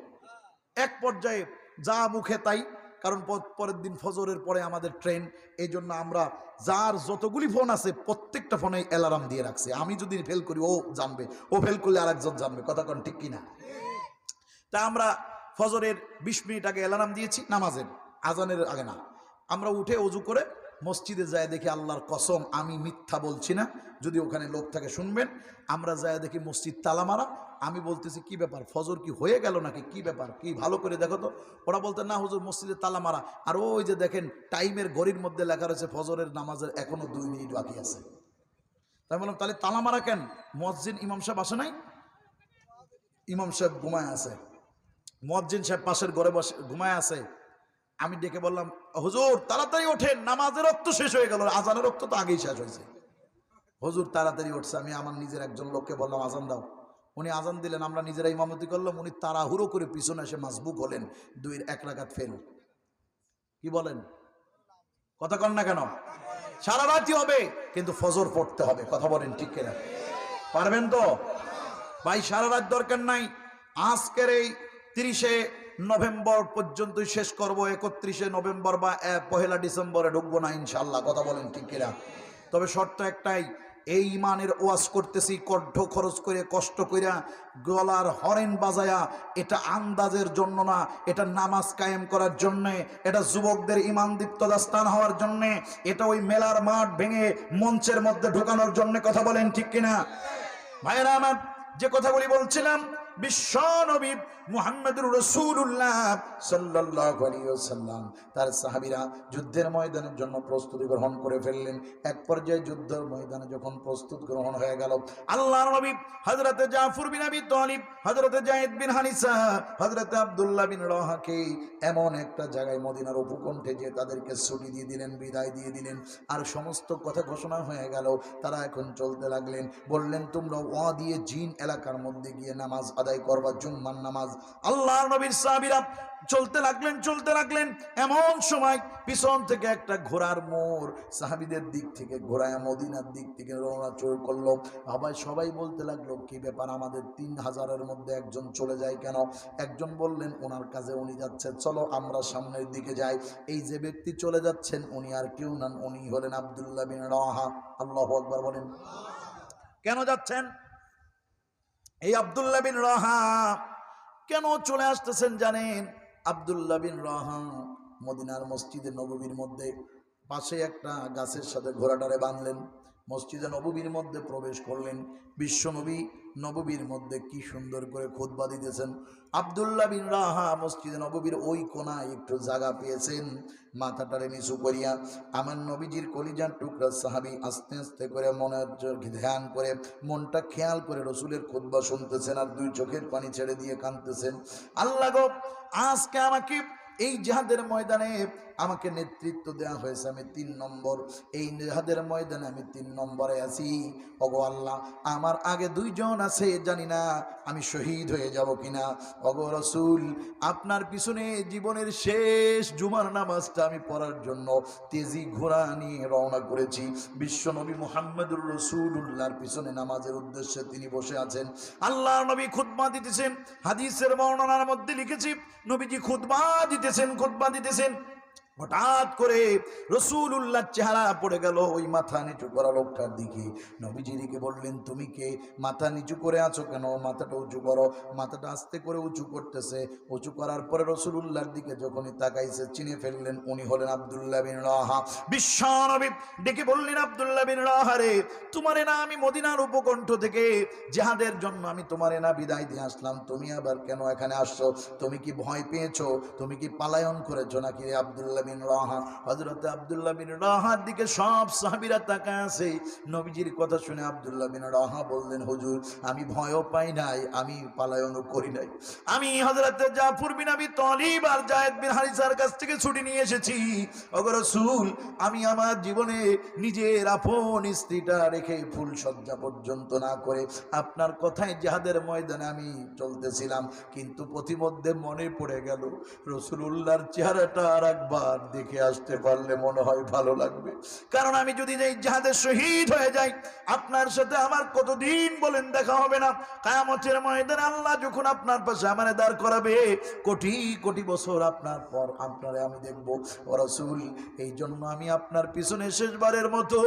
এক পর্যায়ে যা মুখে তাই, কারণ পরের দিন ফজরের পরে আমাদের ট্রেন, এই জন্য আমরা যার যতগুলি ফোন আছে প্রত্যেকটা ফোনে অ্যালার্ম দিয়ে রাখছি। আমি যদি ফেল করি ও জানবে, ও ফেল করলে আরেকজন জানবে। কথা কোন ঠিক কিনা? তা আমরা ফজরের 20 মিনিট আগে অ্যালার্ম দিয়েছি, নামাজের আজানের আগে না। আমরা উঠে অজু করে মসজিদে যায় দেখি, আল্লাহর কসম আমি মিথ্যা বলছি না, যদি ওখানে লোক থাকে শুনবেন, আমরা যায় দেখি মসজিদ তালা মারা। আমি বলতেছি কি ব্যাপার, ফজর কি হয়ে গেল নাকি, কি ব্যাপার, কি ভালো করে দেখো তো। ওরা বলতে না হুজুর মসজিদে তালা মারা, আর ওই যে দেখেন টাইমের ঘড়ির মধ্যে লেখা রয়েছে ফজরের নামাজের এখনো 2 মিনিট বাকি আছে। তাই বললাম তাহলে তালা মারা কেন? মুয়াজ্জিন ইমাম সাহেব আসে নাই? ইমাম সাহেব ঘুমায় আছে, মুয়াজ্জিন সাহেব পাশের ঘরে বসে ঘুমায় আছে। আমি ডেকে বললাম হুজুর তাড়াতাড়ি ওঠেন, নামাজের রক্ত শেষ হয়ে গেল, আজানের রক্ত তো আগেই শেষ হয়েছে। হুজুর তাড়াতাড়ি উঠছে। আমি আমার নিজের একজন লোককে বললাম আজান দাও। উনি আজান দিলেন, আমরা নিজেরা ইমামতি করলাম। উনি তাড়াহুড়ো করে পিছনে এসে মাসবুক হলেন, 2-1 রাকাত ফেল। কি বলেন, কথা কন না কেন? সারা রাতই হবে কিন্তু ফজর পড়তে হবে, কথা বলেন ঠিক কিনা? পারবেন তো ভাই? সারা রাত দরকার নাই, আজকের এই 30শে নভেম্বর পর্যন্তই শেষ করব। 31শে নভেম্বর বা 1 ডিসেম্বরে ঢুকবো না ইনশাল্লাহ, কথা বলেন ঠিক কিনা? তবে শর্ত একটাই, এই ইমানের ওয়াজ করতেছি কণ্ঠ খরচ করে, কষ্ট কইরা, গলার হরেন বাজায়া, এটা আন্দাজের জন্য না, এটা নামাজ কায়েম করার জন্যে, এটা যুবকদের ইমান দীপ্ত দাস্তান হওয়ার জন্যে, এটা ওই মেলার মাঠ ভেঙে মঞ্চের মধ্যে ঢোকানোর জন্য, কথা বলেন ঠিক কিনা? ভাইরা আমার, যে কথাগুলি বলছিলাম, বিশ্ব নবী মুহাম্মদুর রাসূলুল্লাহ সাল্লাল্লাহু আলাইহি ওয়াসাল্লাম তার সাহাবীরা যুদ্ধের ময়দানের জন্য প্রস্তুতি গ্রহণ করে ফেললেন। এক পর্যায়ে যুদ্ধের ময়দানে যখন প্রস্তুত গ্রহণ হয়ে গেল, আল্লাহর নবী হযরতে জাফর বিন আবি তালিব, হযরতে যায়েদ বিন হানিসা, হযরতে আব্দুল্লাহ বিন রাওয়াহাকে এমন একটা জায়গায় মদিনার উপকণ্ঠে যে তাদেরকে ছুটি দিয়ে দিলেন, বিদায় দিয়ে দিলেন। আর সমস্ত কথা ঘোষণা হয়ে গেল। তারা এখন চলতে লাগলেন, বললেন তোমরা ওয়াদিয়ে জিন এলাকার মধ্যে গিয়ে নামাজ আদায় করবা, জুম্মার নামাজ। আল্লাহর নবীর সাহাবীরা চলতে লাগলেন। এমন সময় পিছন থেকে একটা ঘোড়ার মোড় সাহাবীদের দিক থেকে ঘোড়ায় মদিনার দিক থেকে রওনা করলো। সবাই বলতে লাগলো কি ব্যাপার, আমাদের 3000-এর মধ্যে একজন চলে যায় কেন? একজন বললেন ওনার কাজে উনি যাচ্ছেন, চলো আমরা সামনের দিকে যাই। এই যে ব্যক্তি চলে যাচ্ছেন উনি আর কেউ নন, উনি হলেন আব্দুল্লাহ বিন রাওয়াহা। আল্লাহু আকবার বলেন। কেন যাচ্ছেন? এই আব্দুল্লাহ বিন রাওয়াহা কেন চলে আসতেছেন জানেন? আব্দুল্লাহ বিন রাওয়াহা মদিনার মসজিদে নববীর মধ্যে পাশে একটা গাছের সাথে ঘোড়াটারে বাঁধলেন, মসজিদে নববীর মধ্যে প্রবেশ করলেন। বিশ্ব নবী নববীর মধ্যে কি সুন্দর করে খুতবা দিতেছেন। আব্দুল্লাহ বিন রাওয়াহা মসজিদে নববীর ওই কোনায় একটু জায়গা পেয়েছেন, মাথাটারে নিচু করিয়া আমার নবীজির কলিজার টুকরা সাহাবী আস্তে আস্তে করে মনের ধ্যান করে, মনটা খেয়াল করে রসুলের খুতবা শুনতেছেন আর 2 চোখের পানি ছেড়ে দিয়ে কাঁদতেছেন। আল্লাহ গো, আজকে আমাকে এই জিহাদের ময়দানে আমাকে নেতৃত্ব দেওয়া হয়েছে, আমি 3 নম্বর, এই জিহাদের ময়দানে আমি 3 নম্বরে আছি। ওগো আল্লাহ, আমার আগে 2 জন আছে, জানি না আমি শহীদ হয়ে যাব কিনা। ওগো রাসূল, আপনার পিছনে জীবনের শেষ জুমার নামাজটা আমি পড়ার জন্য তেজি ঘোড়া নিয়ে রওনা করেছি। বিশ্বনবী মুহাম্মদুর রাসূলুল্লাহর পিছনে নামাজের উদ্দেশ্যে তিনি বসে আছেন। আল্লাহর নবী খুতবা দিতেছেন। হাদিসের বর্ণনার মধ্যে লিখেছি নবীজি খুতবা দিতেছেন। হঠাৎ করে রাসূলুল্লাহর চেহারা পড়ে গেল ওই মাথা নিচু করা লোকটার দিকে। নবীজি দিকে বললেন, তুমি কে? মাথা নিচু করে আছো কেন? মাথাটা উঁচু করো। মাথাটা আস্তে করে উঁচু করতেছে। উঁচু করার পরে রাসূলুল্লাহর দিকে যখনই তাকাইছে চিনে ফেললেন উনি হলেন আব্দুল্লাহ বিন রাওয়াহা। বিশ্বনবী ডেকে বললেন, আব্দুল্লাহ বিন রাওয়াহা রে, তোমারে না আমি মদিনার উপকণ্ঠ থেকে জিহাদের জন্য আমি তোমারে না বিদায় দিয়ে আসলাম, তুমি আবার কেন এখানে আসছো? তুমি কি ভয় পেয়েছো? তুমি কি পালায়ন করেছো নাকি রে আব্দুল্লাহ বিন রাওয়াহা? হযরত আব্দুল্লাহ বিন রাওয়াহার দিকে সব সাহাবীরা তাকায় আছে। নবীজির কথা শুনে আব্দুল্লাহ বিন রাওয়াহা বললেন, হুজুর আমি ভয়ও পাই নাই, আমি পালায়নও করি নাই, আমি হযরত জাফর বিন আবি তালিব আর যায়েদ বিন হারিসার কাছ থেকে ছুটি নিয়ে এসেছি। ওগো রাসূল, আমি আমার জীবনে নিজের আপন স্ত্রীটা রেখে ফুল সজ্জা পর্যন্ত না করে আপনার কথায় জিহাদের ময়দানে আমি চলতেছিলাম, কিন্তু পথিমধ্যে মনে পড়ে গেল রাসূলুল্লাহর চেহারাটা আর একবার জিহাদ দেখে আসতে পারলে মনে হয় ভালো লাগবে। কারণ আমি যদি এই জিহাদে শহীদ হয়ে যাই, আপনার সাথে আমার কতদিন বলেন দেখা হবে না। কিয়ামতের ময়দানে আল্লাহ যখন আপনার পাশে আমারে দাঁড় করাবে, কোটি কোটি বছর আপনার পর আপনারে আমি দেখব। ও রাসূল, এই জন্য আমি আপনার পিছনে শেষবারের মতো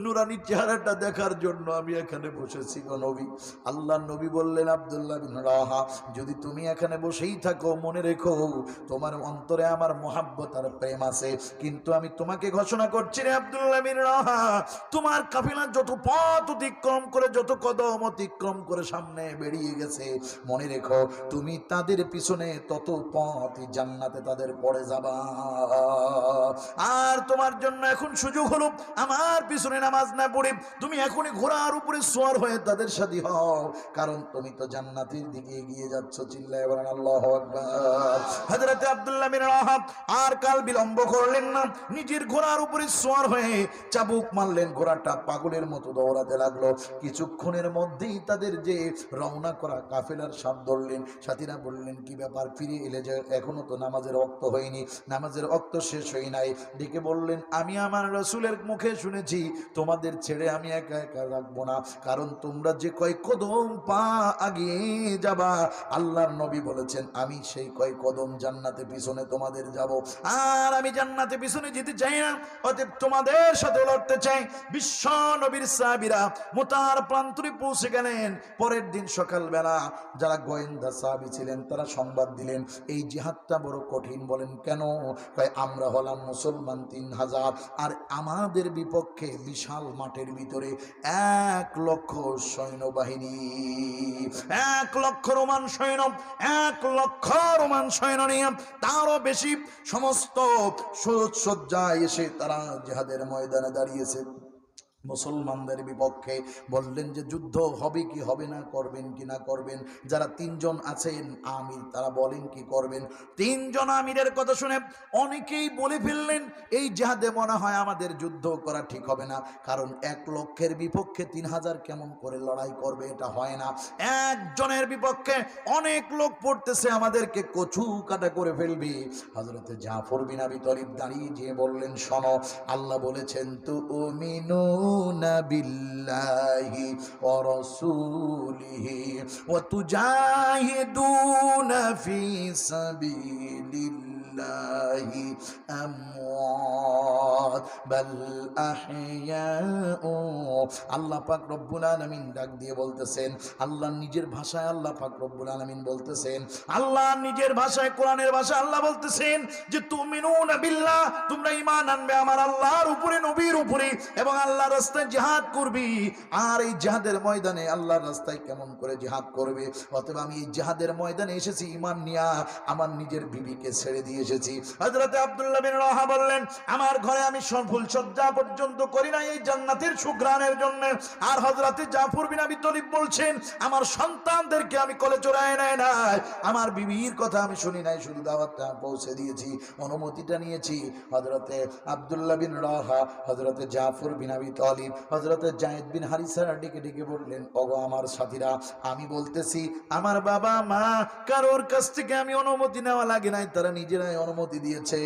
নুরানি চেহারাটা দেখার জন্য আমি এখানে বসেছি গো নবী। আল্লাহর নবী বললেন, আব্দুল্লাহ বিন রাহা, যদি তুমি এখানে বসেই থাকো, মনে রেখো তোমার অন্তরে আমার মহাব্বত আর প্রেম আছে। কিন্তু আমি তোমাকে ঘোষণা করছি রে আব্দুল্লাহ বিন রাহা, তোমার কাফিলা যত পথ অতিক্রম করে, যত কদম অতিক্রম করে সামনে বেরিয়ে গেছে, মনে রেখো তুমি তাদের পিছনে তত পথ জান্নাতে তাদের পড়ে যাবা। আর তোমার জন্য এখন সুযোগ হলো, আমার পিছনে নামাজ না পড়ে তুমি এখনই ঘোড়ার উপরে সওয়ার হয়ে তাদের সাথে হও, কারণ তুমি তো জান্নাতের দিকে এগিয়ে যাচ্ছ। চিল্লায়ে বলেন আল্লাহু আকবার। হযরত আব্দুল্লাহ বিন রাহা আর কাল বিলম্ব করলেন না, নিজের ঘোড়ার উপরে সওয়ার হয়ে চাবুক মারলেন। ঘোড়াটা পাগলের মতো দৌড়াতে লাগলো। কিছুক্ষণের মধ্যেই তাদের যে রওনা করা কাফেলার সাথ ধরলেন। সাথীরা বললেন, কি ব্যাপার, ফিরে এলে যে? এখনো তো নামাজের ওয়াক্ত হয়নি, নামাজের ওয়াক্ত শেষ হয় নাই। ডেকে বললেন, আমি আমার রাসূলের মুখে শুনেছি তোমাদের ছেড়ে আমি একা একা রাখবো না, কারণ তোমরা যে কয় কদম পা আগিয়ে যাবা, আল্লাহর নবী বলেছেন আমি সেই কয় কদম জান্নাতে পিছনে তোমাদের যাব। আর আমি জান্নাতে পিছনে যেতে চাই না, অতএব তোমাদের সাথে লড়তে চাই। বিশ্ব নবীর সাহাবীরা মুতার প্রান্তরে পৌঁছে গেলেন। পরের দিন সকালবেলা যারা গোয়েন্দা সাহাবী ছিলেন তারা সংবাদ দিলেন, এই জিহাদটা বড় কঠিন। বলেন কেন? কয় আমরা হলাম মুসলমান 3000, আর আমাদের বিপক্ষে বিশাল মাঠের ভিতরে 1 লক্ষ সৈন্যবাহিনী, 1 লক্ষ রোমান সৈন্য, 1 লক্ষ রোমান সৈন্য নিয়ে তারও বেশি সমস্ত সজ্জায় এসে তারা জিহাদের ময়দানে দাঁড়িয়েছে মুসলমানদের বিপক্ষে। বললেন যে যুদ্ধ হবে কি হবে না, করবেন কি না করবেন। যারা 3 জন আছেন আমির, তারা বলেন কি করবেন। 3 জন আমিরের কথা শুনে অনেকেই বলে ফেললেন, এই জিহাদে মনে হয় আমাদের যুদ্ধ করা ঠিক হবে না, কারণ 1 লক্ষের বিপক্ষে 3000 কেমন করে লড়াই করবে, এটা হয় না। একজনের বিপক্ষে অনেক লোক পড়তেছে, আমাদেরকে কচু কাটা করে ফেলবে। হযরতে জাফর বিন আবি তালিব দাঁড়িয়ে যেয়ে বললেন, শোনো, আল্লাহ বলেছেন তুমিনুনা বিল্লাহি ওয়া রাসূলিহি ওয়া তুজাহিদুনা ফি সাবিলিল্লাহি আমওয়াত বাল আহইয়াউ। আল্লাহ পাক রব্বুল আলামিন ডাক দিয়ে বলতেছেন, আল্লাহ নিজের ভাষায় আল্লাহ পাক রব্বুল আলামিন বলতেছেন, আল্লাহ নিজের ভাষায়, কোরআনের ভাষায় আল্লাহ বলতেছেন যে তুমিনুনা বিল্লাহ, তোমরা ঈমান আনবে আমার আল্লাহর উপরে, নবীর উপরে, এবং আল্লাহর রাস্তায় জিহাদ করবি। আর এই জিহাদের ময়দানে আল্লাহর রাস্তায় কেমন করে জিহাদ করবে। অতএব আমি এই জিহাদের ময়দানে এসেছি ঈমান নিয়া, আমার নিজের বিবিকে ছেড়ে দিয়ে এসেছি। হযরত আব্দুল্লাহ বিন রাহা বললেন, আমার ঘরে আমি ফুল সজ্জা পর্যন্ত করি না এই জান্নাতের সুঘ্রাণের জন্য। আর হযরত জাফর বিন আবি তালিব বলছেন, আমার সন্তানদেরকে আমি কোলে চড়ায় নাই, আমার বিবির কথা আমি শুনি নাই, শুধু দাওয়াতটা পৌঁছে দিয়েছি, অনুমতিটা নিয়েছি। হযরতে আব্দুল্লাহ বিন রাহা, হযরতে জাফর বিন আবি তালিব, হযরতে যায়েদ বিন হারিসা ডেকে ডেকে বললেন, ওগো আমার সাথীরা, আমি বলতেছি আমার বাবা মা কারোর কাছ থেকে আমি অনুমতি নেওয়া লাগে নাই, তারা নিজেরাই অনুমতি দিয়েছে।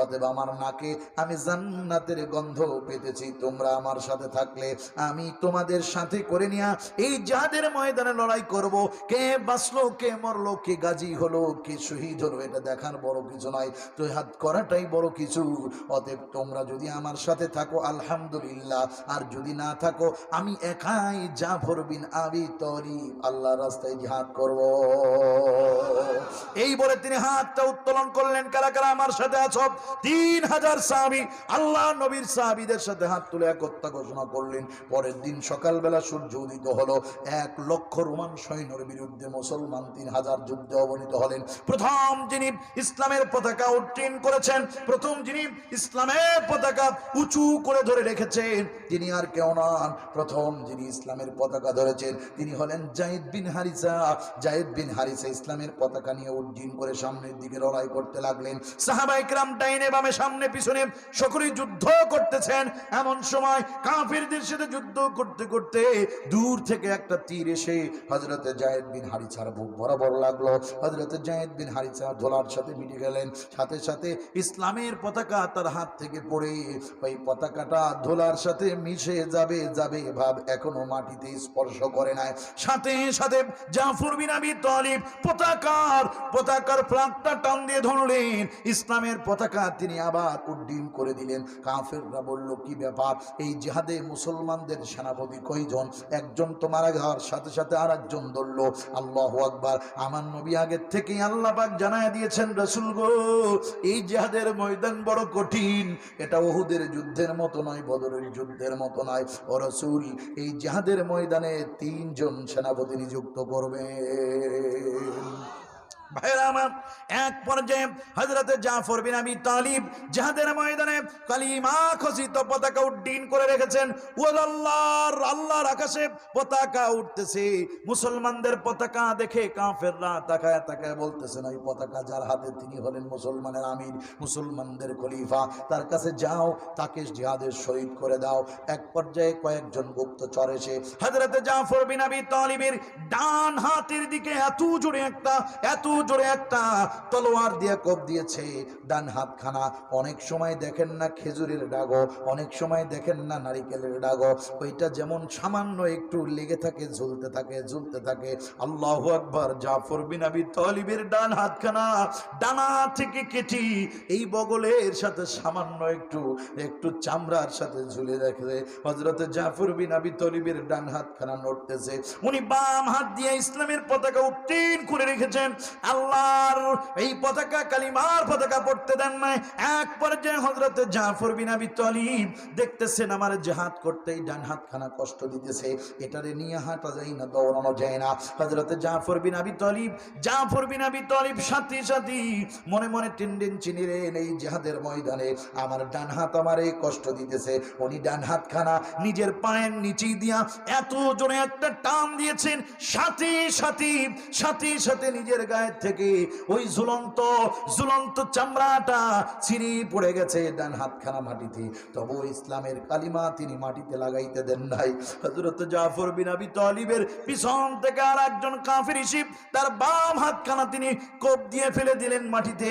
অতএব আমার নাকে আমি জান্নাতের গন্ধ পেতেছি। তোমরা আমার সাথে থাকলে আমি তোমাদের সাথে করে নিয়ে এই জিহাদের ময়দানে লড়াই করব। কে বাঁচলো, কে মরলো, কে গাজী হলো, কে শহীদ হলো, এটা দেখার বড় কিছু নয়, জিহাদ করাটাই বড় কিছু। অতএব তোমরা যদি আমার সাথে থাকো আলহামদুলিল্লাহ, আর যদি না থাকো আমি একাই জাফর বিন আবি তালিব আল্লাহর রাস্তায় জিহাদ করব। এই বলে তিনি হাতটা উত্তোলন করলেন। কারা কারা আমার সাথে আছো? 3000 সাহাবী আল্লাহ নবীর সাহাবীদের সাথে হাত তুলে একতা ঘোষণা করলেন। পরের দিন সকালবেলা সূর্য উদিত হলো, 1 লক্ষ রোমান সৈন্যের বিরুদ্ধে মুসলমান 3000 যুদ্ধে অবনীত হলেন। প্রথম যিনি ইসলামের পতাকা উত্তোলন করেছেন, প্রথম যিনি ইসলামের পতাকা উঁচু করে ধরে রেখেছেন, তিনি আর কেউ নন, প্রথম যিনি ইসলামের পতাকা ধরেছেন তিনি হলেন যায়েদ বিন হারিসা। যায়েদ বিন হারিসা ইসলামের পতাকা নিয়ে উড্ডীন করে সামনের দিকে লড়াই করতে লাগলেন। লাগলেন। সাহাবায়ে কেরাম ডাইনে বামে সামনে পিছনে সকলেই যুদ্ধ করতেছেন। এমন সময় কাফিরদের সাথে যুদ্ধ করতে করতে দূর থেকে একটা তীর এসে হযরতে যায়েদ বিন হারিসার বুক বরাবর লাগলো। হযরতে যায়েদ বিন হারিসা ধোলার সাথে মিটে গেলেন। সাথে সাথে ইসলামের পতাকা তার হাত থেকে পড়ে ওই পতাকাটা ধোলার সাথে মিশে যাবে যাবে ভাব এখনো মাটিতে স্পর্শ করে নাই। সাথে সাথে জাফর বিন আবি তালিব পতাকার ফ্ল্যাগটা টান দিয়ে ধরলেন। ইসলামের পতাকা তিনি আবার উড্ডীন করে দিলেন। কাফেররা বলল, কি ব্যাপার, এই জিহাদে মুসলমানদের সেনাপতি কয়জন? একজন তো মারা যাওয়ার সাথে সাথে আর একজন ধরল। আল্লাহু আকবার। আমার নবী আগের থেকেই আল্লাহ পাক জানায় দিয়েছেন, রাসূল গো, এই জিহাদের ময়দান বড় কঠিন। এটা উহুদের যুদ্ধের মতো নয়, বদরের যুদ্ধের মতো নয়। ও রাসূল, এই জিহাদের ময়দানে 3 জন সেনাপতি নিযুক্ত করবে। ভাইরা আমার, এক পর্যায়ে হযরতে জাফর বিন আবি তালিব জিহাদের ময়দানে কালিমা খচিত পতাকা উড্ডীন করে রেখেছেন। আল্লাহর আকাশে পতাকা উঠতেছে। মুসলমানদের পতাকা দেখে কাফেররা তাকায় তাকায় বলতেছেন, ওই পতাকা যার হাতে তিনি হলেন মুসলমানের আমির, মুসলমানদের খলিফা। তার কাছে যাও, তাকে জিহাদের শহীদ করে দাও। এক পর্যায়ে কয়েকজন গুপ্তচর এসে হযরতে জাফর বিন আবি তালিবের ডান হাতের দিকে এত জোরে একটা তলোয়ার দিয়ে কোপ দিয়েছে। ডান হাতখানা অনেক সময় দেখেন না খেজুরের ডাগো, অনেক সময় দেখেন না নারিকেলের ডাগো, ওইটা যেমন সামান্য একটু লেগে থাকে, ঝুলতে থাকে। আল্লাহু আকবার। জাফর বিন আবি তালিবের ডান হাতখানা ডানা থেকে কেটে এই বগলের সাথে সামান্য একটু চামড়ার সাথে ঝুলে রাখে। হযরত জাফর বিন আবি তালিবের ডান হাতখানা নড়তেছে। উনি বাম হাত দিয়ে ইসলামের পতাকা উত্তীর্ণ করে রেখেছেন। আল্লাহর এই পতাকা, কালিমার পতাকা পড়তে দেন নাই। এক পর্যায়ে হযরত জাফর বিন আবি তালিব দেখতেছেন আমার জিহাদ করতেই ডান হাতখানা কষ্ট দিতেছে, এটারে নিয়ে হাঁটা যায় না, দৌড়ানো যায় না। হযরত জাফর বিন আবি তালিব সাথী মনে মনে টেন্ডেন্সি নিলেন, এই জিহাদের ময়দানে আমার ডান হাত আমারে কষ্ট দিতেছে। উনি ডান হাতখানা নিজের পায়ের নিচে দিয়া এত জোরে একটা টান দিয়েছেন, সাথে সাথে নিজের গায়ের থেকে ওই ঝুলন্ত চামড়াটা ছিঁড়ে পড়ে গেছে ডান হাতখানা মাটিতে। তবু ইসলামের কালিমা তিনি মাটিতে লাগাইতে দেন নাই। হযরত জাফর বিন আবি তালিবের পিছন থেকে আর একজন কাফির এসে তার বাম হাতখানা তিনি কোপ দিয়ে ফেলে দিলেন মাটিতে।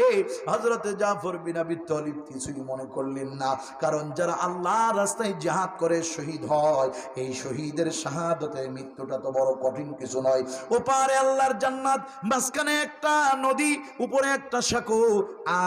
হযরত জাফর বিন আবি তালিব কিছুই মনে করলেন না, কারণ যারা আল্লাহর রাস্তায় জিহাদ করে শহীদ হয়, এই শহীদের শাহাদাতের মৃত্যুটা তো বড় কঠিন কিছু নয়। ওপারে আল্লাহর জান্নাত, মাঝখানে একটা নদী, উপরে একটা সাঁকো,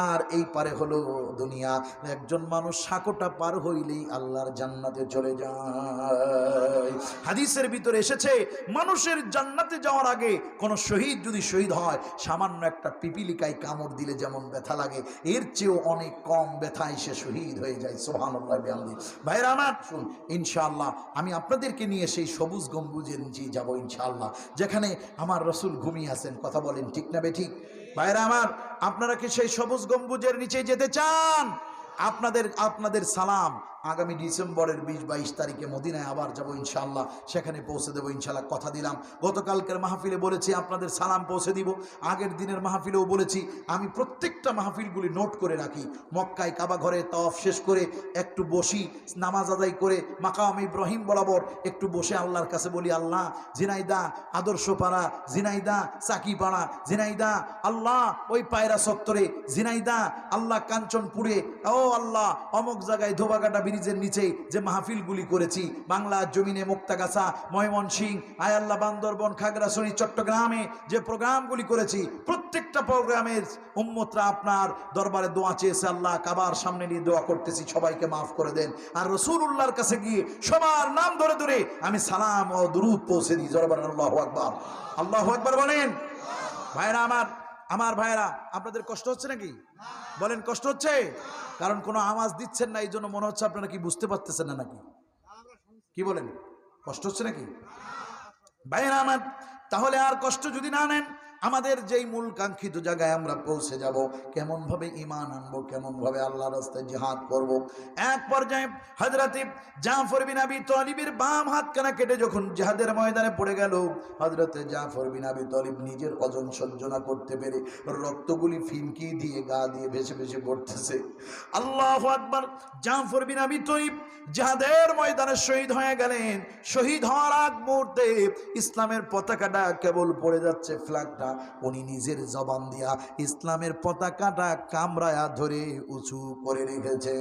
আর এই পারে হলো দুনিয়া। একজন মানুষ সাঁকোটা পার হইলেই আল্লাহর জান্নাতে চলে যায়। হাদিসের ভিতরে এসেছে, মানুষের জান্নাতে যাওয়ার আগে কোন শহীদ যদি শহীদ হয়, সামান্য একটা পিপিলিকায় কামড় দিলে যেমন ব্যথা লাগে, এর চেয়েও অনেক কম ব্যথায় সে শহীদ হয়ে যায়। সুবহানাল্লাহ বিহামদি। ভাইরা আমার, শুন, ইনশাআল্লাহ আমি আপনাদেরকে নিয়ে সেই সবুজ গম্বুজের নিচে যাব ইনশাআল্লাহ, যেখানে আমার রাসূল ঘুমিয়ে আছেন। কথা বলেন ঠিক না বেঠিক? ভাইরা আমার, আপনারা কি সেই সবুজ গম্বুজের নিচে যেতে চান? আপনাদের সালাম আগামী ডিসেম্বরের 20-22 তারিখে মদিনায় আবার যাব ইনশাআল্লাহ, সেখানে পৌঁছে দেবো ইনশাআল্লাহ। কথা দিলাম, গতকালকের মাহফিলে বলেছি আপনাদের সালাম পৌঁছে দিব, আগের দিনের মাহফিলেও বলেছি। আমি প্রত্যেকটা মাহফিলগুলি নোট করে রাখি। মক্কায় কাবা ঘরে তাওয়াফ শেষ করে একটু বসি, নামাজ আদায় করে মাকাম ইব্রাহিম বরাবর একটু বসে আল্লাহর কাছে বলি, আল্লাহ ঝিনাইদা আদর্শপাড়া, ঝিনাইদা চাকিপাড়া, ঝিনাইদা আল্লাহ ওই পায়রা চত্বরে, ঝিনাইদা আল্লাহ কাঞ্চনপুরে, ও আল্লাহ অমুক জায়গায় ধোবাঘাটা ব্রিজের নিচে যে মাহফিলগুলি করেছি, বাংলার জমিনে মুক্তাগাছা, ময়মনসিংহ, আয় আল্লাহ বান্দরবন, খাগড়াছড়ি, চট্টগ্রামে যে প্রোগ্রামগুলি করেছি, প্রত্যেকটা প্রোগ্রামের উম্মতরা আপনার দরবারে দোয়া চেয়েছে। আল্লাহ কাবার সামনে নিয়ে দোয়া করতেছি, সবাইকে মাফ করে দেন। আর রাসূলুল্লাহর কাছে গিয়ে সবার নাম ধরে ধরে আমি সালাম ও দুরূদ পৌঁছে দিই। জরবার আল্লাহু আকবার, আল্লাহু আকবার বলেন। ভাইরা আমার ভাইরা, আপনাদের কষ্ট হচ্ছে নাকি? বলেন কষ্ট হচ্ছে? কারণ কোনো আওয়াজ দিচ্ছেন না, এই জন্য মনে হচ্ছে আপনারা কি বুঝতে পারতেছেন না নাকি? কি বলেন, কষ্ট হচ্ছে নাকি? ভাইরা আমার, তাহলে আর কষ্ট যদি না নেন, আমাদের যেই মূল কাঙ্ক্ষিত জায়গায় আমরা পৌঁছে যাব, কেমন ভাবে ঈমান আনবো, কেমন ভাবে আল্লাহর রাস্তায় জিহাদ করব। এক পর্যায়ে হযরতে জাফর বিন আবী তালিবের বাম হাতখানা কেটে যখন জিহাদের ময়দানে পড়ে গেল, হযরতে জাফর বিন আবী তালিব নিজের ওজন সহ্য না করতে পেরে রক্তগুলি ফিনকি দিয়ে গা দিয়ে ভেসে ভেসে পড়তেছে। আল্লাহু আকবার। জাফর বিন আবী তালিব জিহাদের ময়দানে শহীদ হয়ে গেলেন। শহীদ হওয়ার আগ মুহূর্তে ইসলামের পতাকাটা কেবল পড়ে যাচ্ছে, ফ্ল্যাগটা, উনি নিজের জবান দিয়া ইসলামের পতাকাটা কামড়ায়া ধরে উঁচু করে রেখেছে।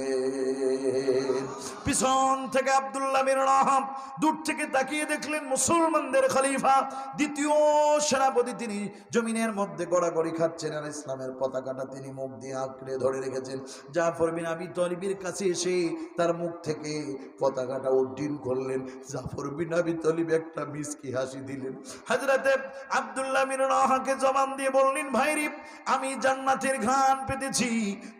পিছন থেকে আব্দুল্লাহ বিন রাহাব দূর থেকে তাকিয়ে দেখলেন মুসলমানদের খলিফা, দ্বিতীয় সেনাপতি, তিনি জমিনের মধ্যে গড়াগড়ি খাচ্ছেন আর ইসলামের পতাকাটা তিনি মুখ দিয়ে আঁকড়ে ধরে রেখেছেন। জাফর বিন আবী তালিবের কাছে এসে তার মুখ থেকে পতাকাটা উড্ডীন করলেন। জাফর বিন আবী তালিব একটা মিষ্টি হাসি দিলেন। হযরতে আব্দুল্লাহ বিন রাহাকে জবান দিয়ে বললেন, ভাইরি, আমি জান্নাতের ঘ্রাণ পেতেছি,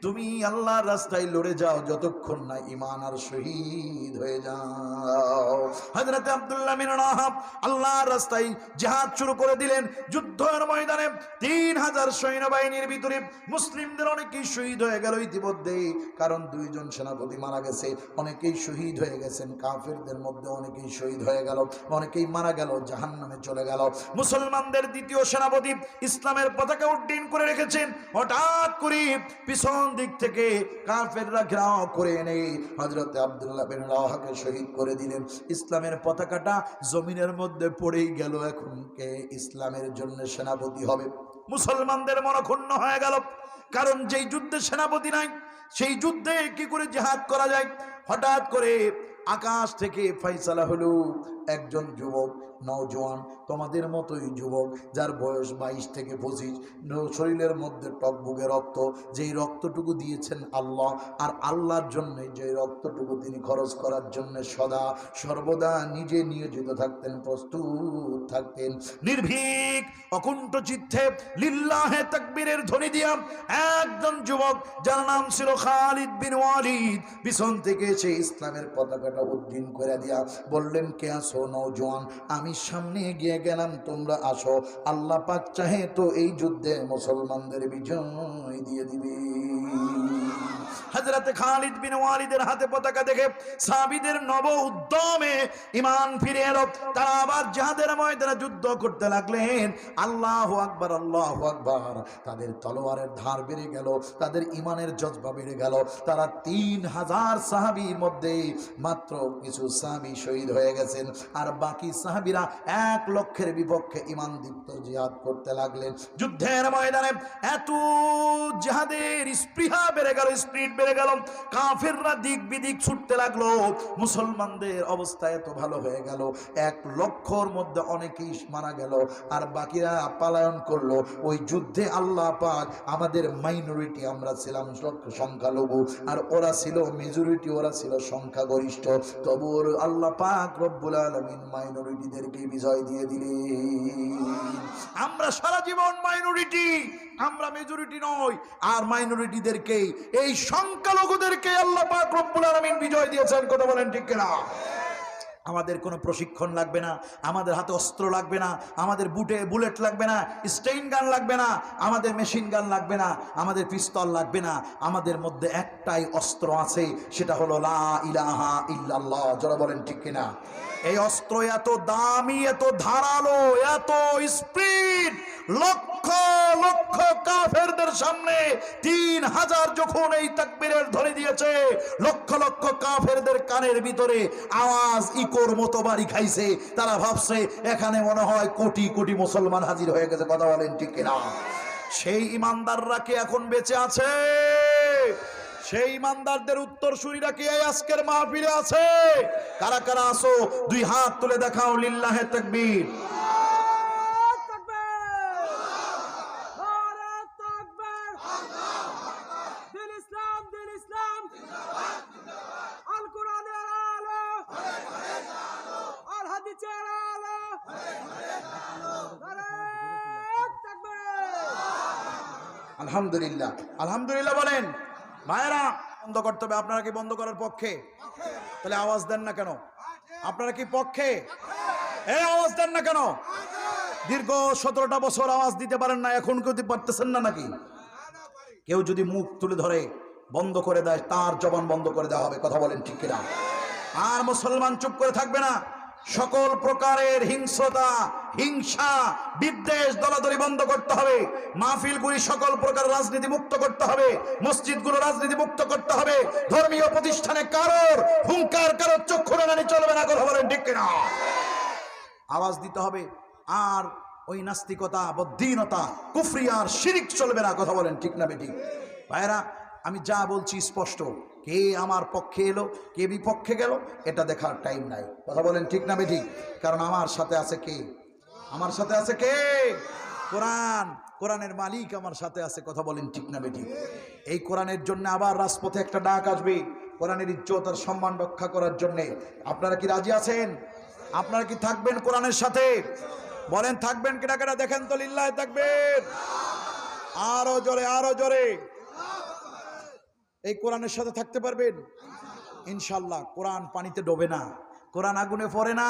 তুমি আল্লাহর রাস্তায় লড়ে যাও যতক্ষণ না ঈমান আর শহীদ হয়ে যাও। হযরতে আব্দুল্লাহ বিন রাহাব আল্লাহর রাস্তায় জিহাদ শুরু করে দিলেন। যুদ্ধের ময়দানে 3000 সৈন্যবাহিনীর ভিতরে মুসলিমদের অনেকেই শহীদ হয়ে গেল ইতিমধ্যে, কারণ 2 জন সেনাপতি মারা গেছে। অনেকেই শহীদ হয়ে গেছেন, কাফেরদের মধ্যে অনেকেই শহীদ হয়ে গেল, অনেকেই মারা গেল, জাহান্নামে চলে গেল। মুসলমানদের দ্বিতীয় সেনাপতি ইসলামের পতাকা উড্ডীন করে রেখেছেন। হঠাৎ করে পিছন দিক থেকে কাফেররা ঘেরাও করে এনে হযরত আব্দুল্লাহ বিন রাওয়াহাকে শহীদ করে দিলেন। ইসলামের পতাকাটা জমিনের মধ্যে পড়েই গেল। এখন কে ইসলামের জন্য সেনাপতি হবে? মুসলমানদের মনক্ষুণ্ণ হয়ে গেল, কারণ যেই যুদ্ধে সেনাপতি নাই সেই যুদ্ধে কি করে জিহাদ করা যায়। হঠাৎ করে আকাশ থেকে ফয়সালা হলো, একজন যুবক, নওজোয়ান, তোমাদের মতোই যুবক, যার বয়স 22 থেকে 25, শরীরের মধ্যে টকবুকে রক্ত, যেই রক্তটুকু দিয়েছেন আল্লাহ, আর আল্লাহর জন্য যেই রক্তটুকু তিনি খরচ করার জন্য সদা সর্বদা নিজে নিয়োজিত থাকতেন, প্রস্তুত থাকতেন, নির্ভীক অকুণ্ঠ চিত্তে লিল্লাহে তাকবীরের ধ্বনি দিয়া একজন যুবক, যার নাম ছিল খালিদ বিন ওয়ালিদ, পিছন থেকে এসে ইসলামের পতাকাটা উড্ডীন করে দিয়া বললেন, কে আসো নওজোয়ান? আমি সামনে গিয়ে গেলাম, তোমরা আসো, আল্লাহ পাক চাহে তো এই যুদ্ধে মুসলমানদের বিজয় দিয়ে দিবে। হযরতে খালিদ বিন ওয়ালিদের হাতে পতাকা দেখে সাহাবীদের নব উদ্যমে ঈমান ফিরে এলো। তারা আবার জিহাদের ময়দানে যুদ্ধ করতে লাগলেন। আল্লাহু আকবার, আল্লাহু আকবার। তাদের তলোয়ারের ধার বেড়ে গেল, তাদের ঈমানের জজবা বেড়ে গেল। তারা 3000 সাহাবীর মধ্যে মাত্র কিছু সাহাবী শহীদ হয়ে গেছেন, আর বাকি সাহাবীরা 1 লক্ষের বিপক্ষে ঈমান দীপ্ত জিহাদ করতে লাগলেন। যুদ্ধের ময়দানে এত জিহাদের স্পৃহা বেড়ে গেল, স্পিরিট বেড়ে গেল, কাফেররা দিক বিদিক ছুটতে লাগলো। মুসলমানদের অবস্থা এত ভালো হয়ে গেল, 1 লক্ষর মধ্যে অনেকেই মারা গেল, আর বাকিরা পলায়ন করলো। ওই যুদ্ধে আল্লাহ পাক আমাদের মাইনরিটি, আমরা ছিলাম সংখ্যালঘু, আর ওরা ছিল মেজরিটি, ওরা ছিল সংখ্যাগরিষ্ঠ, তবু আল্লাহ পাক রব্বুল আলামিন মাইনরিটিদেরকে বিজয় দিয়ে দিলেন। আমরা সারা জীবন মাইনরিটি, আমরা মেজরিটি নই, আর মাইনরিটিদেরকে, এই সংখ্যালঘুদেরকে আল্লাহ পাক রব্বুল আলামিন বিজয় দিয়েছেন। কথা বলেন ঠিক কিনা? আমাদের কোনো প্রশিক্ষণ লাগবে না, আমাদের হাতে অস্ত্র লাগবে না, আমাদের বুটে বুলেট লাগবে না, স্টেইন গান লাগবে না, আমাদের মেশিন গান লাগবে না, আমাদের পিস্তল লাগবে না। আমাদের মধ্যে একটাই অস্ত্র আছে, সেটা হলো লা ইলাহা ইল্লাল্লাহ। যারা বলেন ঠিক কিনা? এই অস্ত্র এত দামি, এত ধারালো, এত স্পিড, লক্ষ লক্ষ কাফেরদের সামনে 3000 যখন এই তাকবীরের ধ্বনি দিয়েছে, লক্ষ লক্ষ কাফেরদের কানের ভিতরে আওয়াজ ইকোর মতো বাড়ি খাইছে। তারা ভাবছে এখানে মনে হয় কোটি কোটি মুসলমান হাজির হয়ে গেছে। কথা বলেন ঠিক কিনা? সেই ইমানদাররা কি এখন বেঁচে আছে? সেই ইমানদারদের উত্তরসূরিরা কি এই আজকের মাহফিলে আছে? কারা কারা আসো, 2 হাত তুলে দেখাও, লিল্লাহে তাকবীর। আলহামদুলিল্লাহ, আলহামদুলিল্লাহ বলেন। ভাইরা, বন্ধ করতে হবে। আপনারা কি বন্ধ করার পক্ষে? তাহলে আওয়াজ দেন না কেন? আপনারা কি পক্ষে? এই আওয়াজ দেন না কেন? দীর্ঘ 17টা বছর আওয়াজ দিতে পারেন না, এখন কেউ পারতেছেন না নাকি? কেউ যদি মুখ তুলে ধরে বন্ধ করে দেয়, তার জবান বন্ধ করে দেওয়া হবে। কথা বলেন ঠিক কিনা? আর মুসলমান চুপ করে থাকবে না। সকল প্রকারের হিংস্রতা, হিংসা, বিদ্বেষ, দলাদলি বন্ধ করতে হবে। মাহফিলগুলি সকল প্রকার রাজনীতি মুক্ত করতে হবে। মসজিদগুলো রাজনীতি মুক্ত করতে হবে। ধর্মীয় প্রতিষ্ঠানে কারোর হুঙ্কার, কারোর চক্ষু রাঙানি চলবে না। কথা বলেন ঠিক কিনা? আওয়াজ দিতে হবে। আর ওই নাস্তিকতা, বদ্দীনতা, কুফরি আর শিরিক চলবে না। কথা বলেন ঠিক না বেঠিক? ভাইরা, আমি যা বলছি স্পষ্ট। কে আমার পক্ষে এলো, কে বিপক্ষে গেল, এটা দেখার টাইম নাই। কথা বলেন ঠিক না বেঠিক? কারণ আমার সাথে আছে কে? আমার সাথে আছে কে? কোরআন। কোরআনের মালিক আমার সাথে আছে। কথা বলেন ঠিক না বেঠিক? এই কোরআনের জন্য আবার রাজপথে একটা ডাক আসবে, কোরআনের ইজ্জত আর সম্মান রক্ষা করার জন্যে। আপনারা কি রাজি আছেন? আপনারা কি থাকবেন কোরআনের সাথে? বলেন থাকবেন কিনা কিনা দেখেন তো, লিল্লাহি তাকবীর। আরো জোরে, আরো জোরে। এই কোরআনের সাথে থাকতে পারবেন ইনশাল্লাহ। কোরআন পানিতে ডোবে না, কোরআন আগুনে পড়ে না,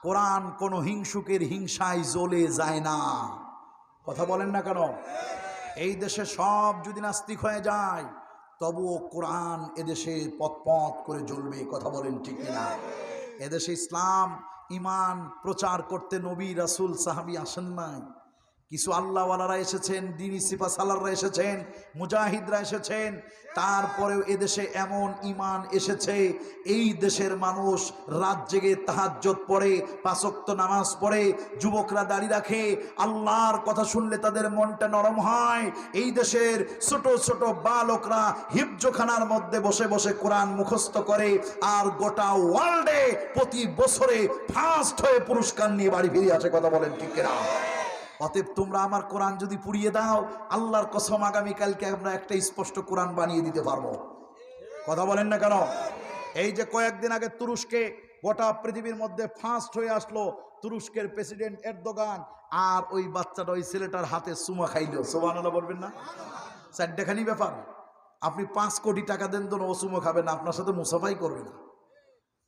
কোরআন কোনো হিংসুকের হিংসায় জ্বলে যায় না। কথা বলেন না কেন? এই দেশে সব যদি নাস্তিক হয়ে যায়, তবুও কোরআন এদেশে পথ করে জ্বলবে। কথা বলেন ঠিক কিনা? এদেশে ইসলাম ইমান প্রচার করতে নবী, রাসূল, সাহাবী আসেন নাই। কিছু আল্লাহওয়ালারা এসেছেন, দিনী সিফা সালাররা এসেছেন, মুজাহিদরা এসেছেন। তারপরেও এদেশে এমন ইমান এসেছে, এই দেশের মানুষ রাত জেগে তাহাজ্জুদ পড়ে, 5 ওয়াক্ত নামাজ পড়ে, যুবকরা দাড়ি রাখে, আল্লাহর কথা শুনলে তাদের মনটা নরম হয়। এই দেশের ছোট ছোট বালকরা হিফজখানার মধ্যে বসে বসে কোরআন মুখস্থ করে, আর গোটা ওয়ার্ল্ডে প্রতি বছরে ফার্স্ট হয়ে পুরস্কার নিয়ে বাড়ি ফিরে আসে। কথা বলেন ঠিক কিনা? অতএব তোমরা আমার কোরআন যদি পুড়িয়ে দাও, আল্লাহর কসম আগামীকালকে আমরা একটা স্পষ্ট কোরআন বানিয়ে দিতে পারবো। কথা বলেন না কেন? এই যে কয়েকদিন আগে তুরস্কে গোটা পৃথিবীর মধ্যে ফার্স্ট হয়ে আসলো তুরস্কের প্রেসিডেন্ট এরদোগান, আর ওই বাচ্চাটা, ওই ছেলেটার হাতে চুমা খাইলো। সুবহানাল্লাহ বলবেন না? চারটেখানি ব্যাপার। আপনি 5 কোটি টাকা দেন তো ও চুমা খাবে না, আপনার সাথে মুসাফাই করবে না।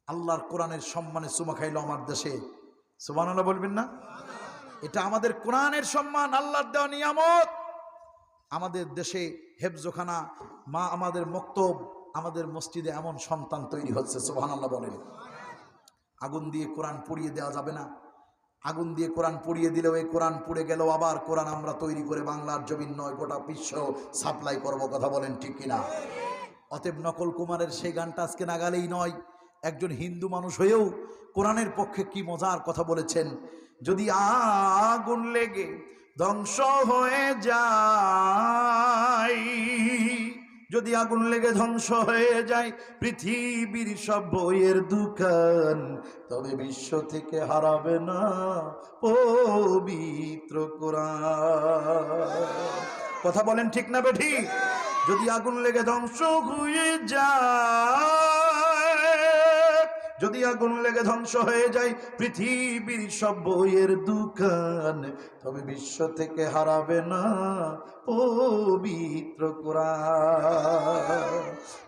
আল্লাহর কোরআনের সম্মানে চুমা খাইলো আমার দেশে। সুবহানাল্লাহ বলবেন না? এটা আমাদের কোরআনের সম্মান, আল্লাহর দেওয়া নিয়ামত। আমাদের দেশে হেফজখানা, মা আমাদের মক্তব, আমাদের মসজিদে এমন সন্তান তৈরি হচ্ছে। সুবহানাল্লাহ বলেন। আগুন দিয়ে কোরআন পুড়িয়ে দেওয়া যাবে না। আগুন দিয়ে কোরআন পুড়িয়ে দিলেও এই কোরআন পুড়ে গেল, আবার কোরআন আমরা তৈরি করে বাংলার জমিন নয়, গোটা বিশ্ব সাপ্লাই করব। কথা বলেন ঠিক কিনা? অতএব নকল কুমারের সেই গানটা আজকে নাগালেই নয়। একজন হিন্দু মানুষ হয়েও কোরআনের পক্ষে কি মজার কথা বলেছেন। যদি আগুন লেগে ধ্বংস হয়ে যায়, যদি আগুন লেগে ধ্বংস হয়ে যায় পৃথিবীর সব বইয়ের দোকান, তবে বিশ্ব থেকে হারাবে না পবিত্র কোরআন। কথা বলেন ঠিক না বেঠিক? যদি আগুন লেগে ধ্বংস হয়ে যায়, যদি আগুন লেগে ধ্বংস হয়ে যায় পৃথিবীর সব বইয়ের দোকান, তবে বিশ্ব থেকে হারাবে না পবিত্র কোরআন।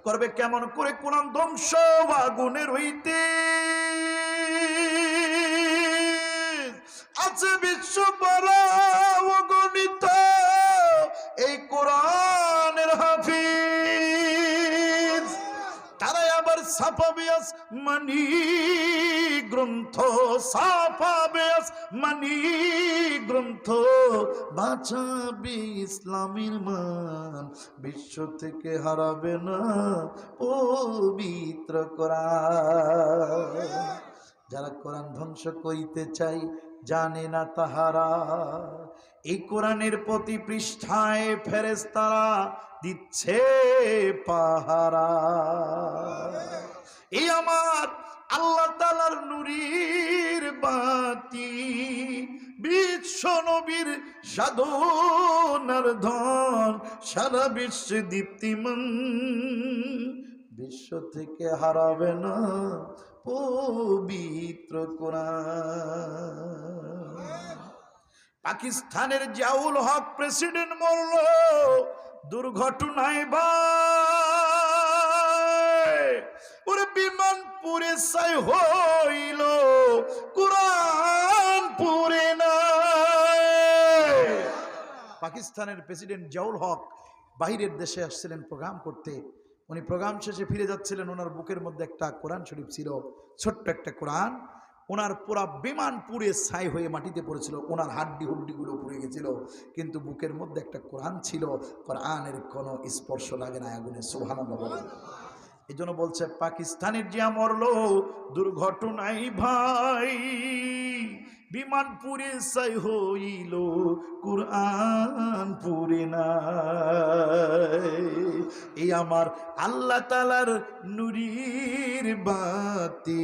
করবে কেমন করে কোরআন ধ্বংস আগুনের হইতে? আছে বিশ্ব বড় অগণিত এই কোরআনের হাফিজ, তারাই আবার ছাপাবে আসমানি গ্রন্থ, ছাপাবে আসমানি গ্রন্থ, বাঁচাবে ইসলামের মান, বিশ্ব থেকে হারাবে না পবিত্র কোরআন। যারা কোরআন ধ্বংস করিতে চাই জানে না তাহারা, এই কোরআনের প্রতি পৃষ্ঠায় ফেরেশতারা দিচ্ছে পাহারা। এই আমার আল্লাহ তাআলার নূরের বাতি, বিশ্ব নবীর সাধনার ধন, সারা বিশ্বে দীপ্তিমান, বিশ্ব থেকে হারাবে না পবিত্র কোরআন। পাকিস্তানের জিয়াউল হক প্রেসিডেন্ট মরল দুর্ঘটনায় ভাই, ওরে বিমান পুরে ছাই হইল, কোরআন পুরে না। পাকিস্তানের প্রেসিডেন্ট জিয়াউল হক বাহিরের দেশে আসছিলেন প্রোগ্রাম করতে। উনি প্রোগ্রাম শেষে ফিরে যাচ্ছিলেন, ওনার বুকের মধ্যে একটা কোরআন শরীফ ছিল, ছোট্ট একটা কোরআন। ওনার পুরা বিমান পুড়ে ছাই হয়ে মাটিতে পড়েছিল, ওনার হাড্ডি হুড্ডিগুলো পুড়ে গেছিল, কিন্তু বুকের মধ্যে একটা কোরআন ছিল, কোরআনের কোনো স্পর্শ লাগে না আগুনে। সুবহানাল্লাহ বলেন। এই জন্য বলছে পাকিস্তানের জিয়া মরলো দুর্ঘটনায় ভাই, বিমান পুড়ে ছাই হইল, কুরআন পুড়ে নাই। এই আমার আল্লাহ তাআলার নূরের বাতি,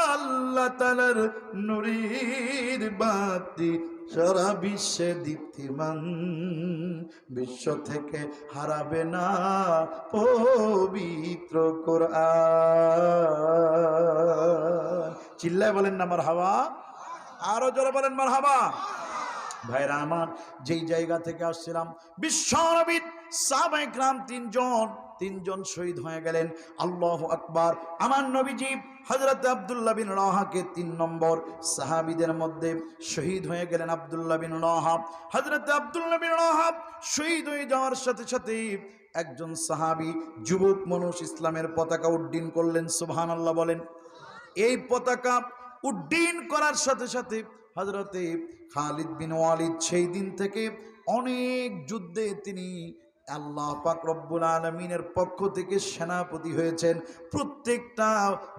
আল্লাহ তাআলার নূরের বাতি সারা বিশ্বে দীপ্তিমান, বিশ্ব থেকে হারাবে না পবিত্র কোরআন। চিল্লায় বলেন না মারহাবা, আরো জোরে বলেন মারহাবা। ভাইরা আমার, যেই জায়গা থেকে আসছিলাম, বিশ্বনবী সাহাবায়ে কেরাম তিনজন শহীদ হয়ে গেলেন। আল্লাহু আকবার। আমার নবীজি হযরত আব্দুল্লাহ বিন রাওয়াহাকে 3 নম্বর সাহাবীদের মধ্যে শহীদ হয়ে গেলেন। আব্দুল্লাহ বিন রাওয়াহা, হযরত আব্দুল্লাহ বিন রাওয়াহা শহীদ হয়ে যাওয়ার সাথে সাথে একজন সাহাবী যুবক মানুষ ইসলামের পতাকা উড্ডীন করলেন। সুবহানাল্লাহ বলেন। এই পতাকা উড্ডীন করার সাথে সাথে হযরতে খালিদ বিন ওয়ালিদ সেই দিন থেকে অনেক যুদ্ধে তিনি আল্লাহ পাক রব্বুল আলামিনের পক্ষ থেকে সেনাপতি হয়েছেন। প্রত্যেকটা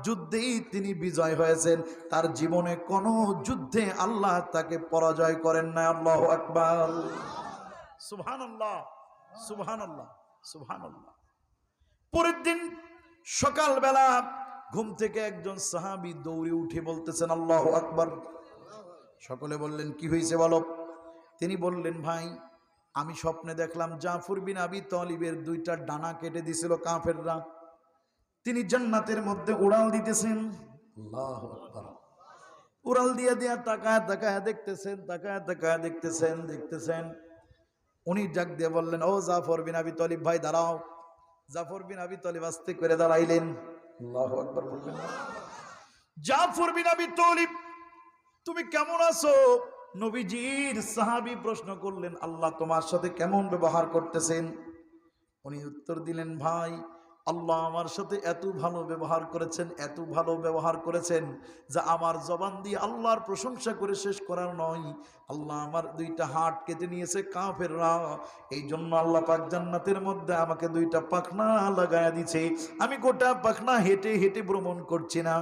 যুদ্ধেই তিনি বিজয় হয়েছেন। তার জীবনে কোনো যুদ্ধে আল্লাহ তাকে পরাজয় করেন না। আল্লাহু আকবার, সুবহানাল্লাহ, সুবহানাল্লাহ, সুবহানাল্লাহ। পরের দিন সকালবেলা ঘুম থেকে একজন সাহাবী দৌড়ে উঠে বলতেছেন আল্লাহু আকবার। সকলে বললেন কি হয়েছে বলো? তিনি বললেন ভাই, আমি স্বপ্নে দেখলাম জাফর বিন আবি তালিবের 2টা ডানা কেটে দিছিল কাফেররা, তিনি জান্নাতের মধ্যে উড়াল দিতেছেন। আল্লাহু আকবার। উড়াল দিয়ে দিয়া তাকায় তাকায় দেখতেছেন। উনি ডাক দিয়ে বললেন, ও জাফর বিন আবি তালিব ভাই দাঁড়াও। জাফর বিন আবি তালিব আস্তে করে দাঁড়াইলেন। আল্লাহু আকবার বলবেন না? জাফর বিন আবি তালিব তুমি কেমন আছো? নবীজির সাহাবী প্রশ্ন করলেন, আল্লাহ তোমার সাথে কেমন ব্যবহার করতেছেন? উনি উত্তর দিলেন, ভাই আল্লাহ আমার সাথে এত ভালো ব্যবহার করেছেন যা আমার জবান দিয়ে আল্লাহর প্রশংসা করে শেষ করার নয়। আল্লাহ আমার 2টা হাত কেটে নিয়েছে কাফেররা, এই জন্য আল্লাহ পাক জান্নাতের মধ্যে আমাকে 2টা পাখনা লাগায়া দিয়েছে। আমি গোটা পাখনা হেঁটে হেঁটে ভ্রমণ করছি না,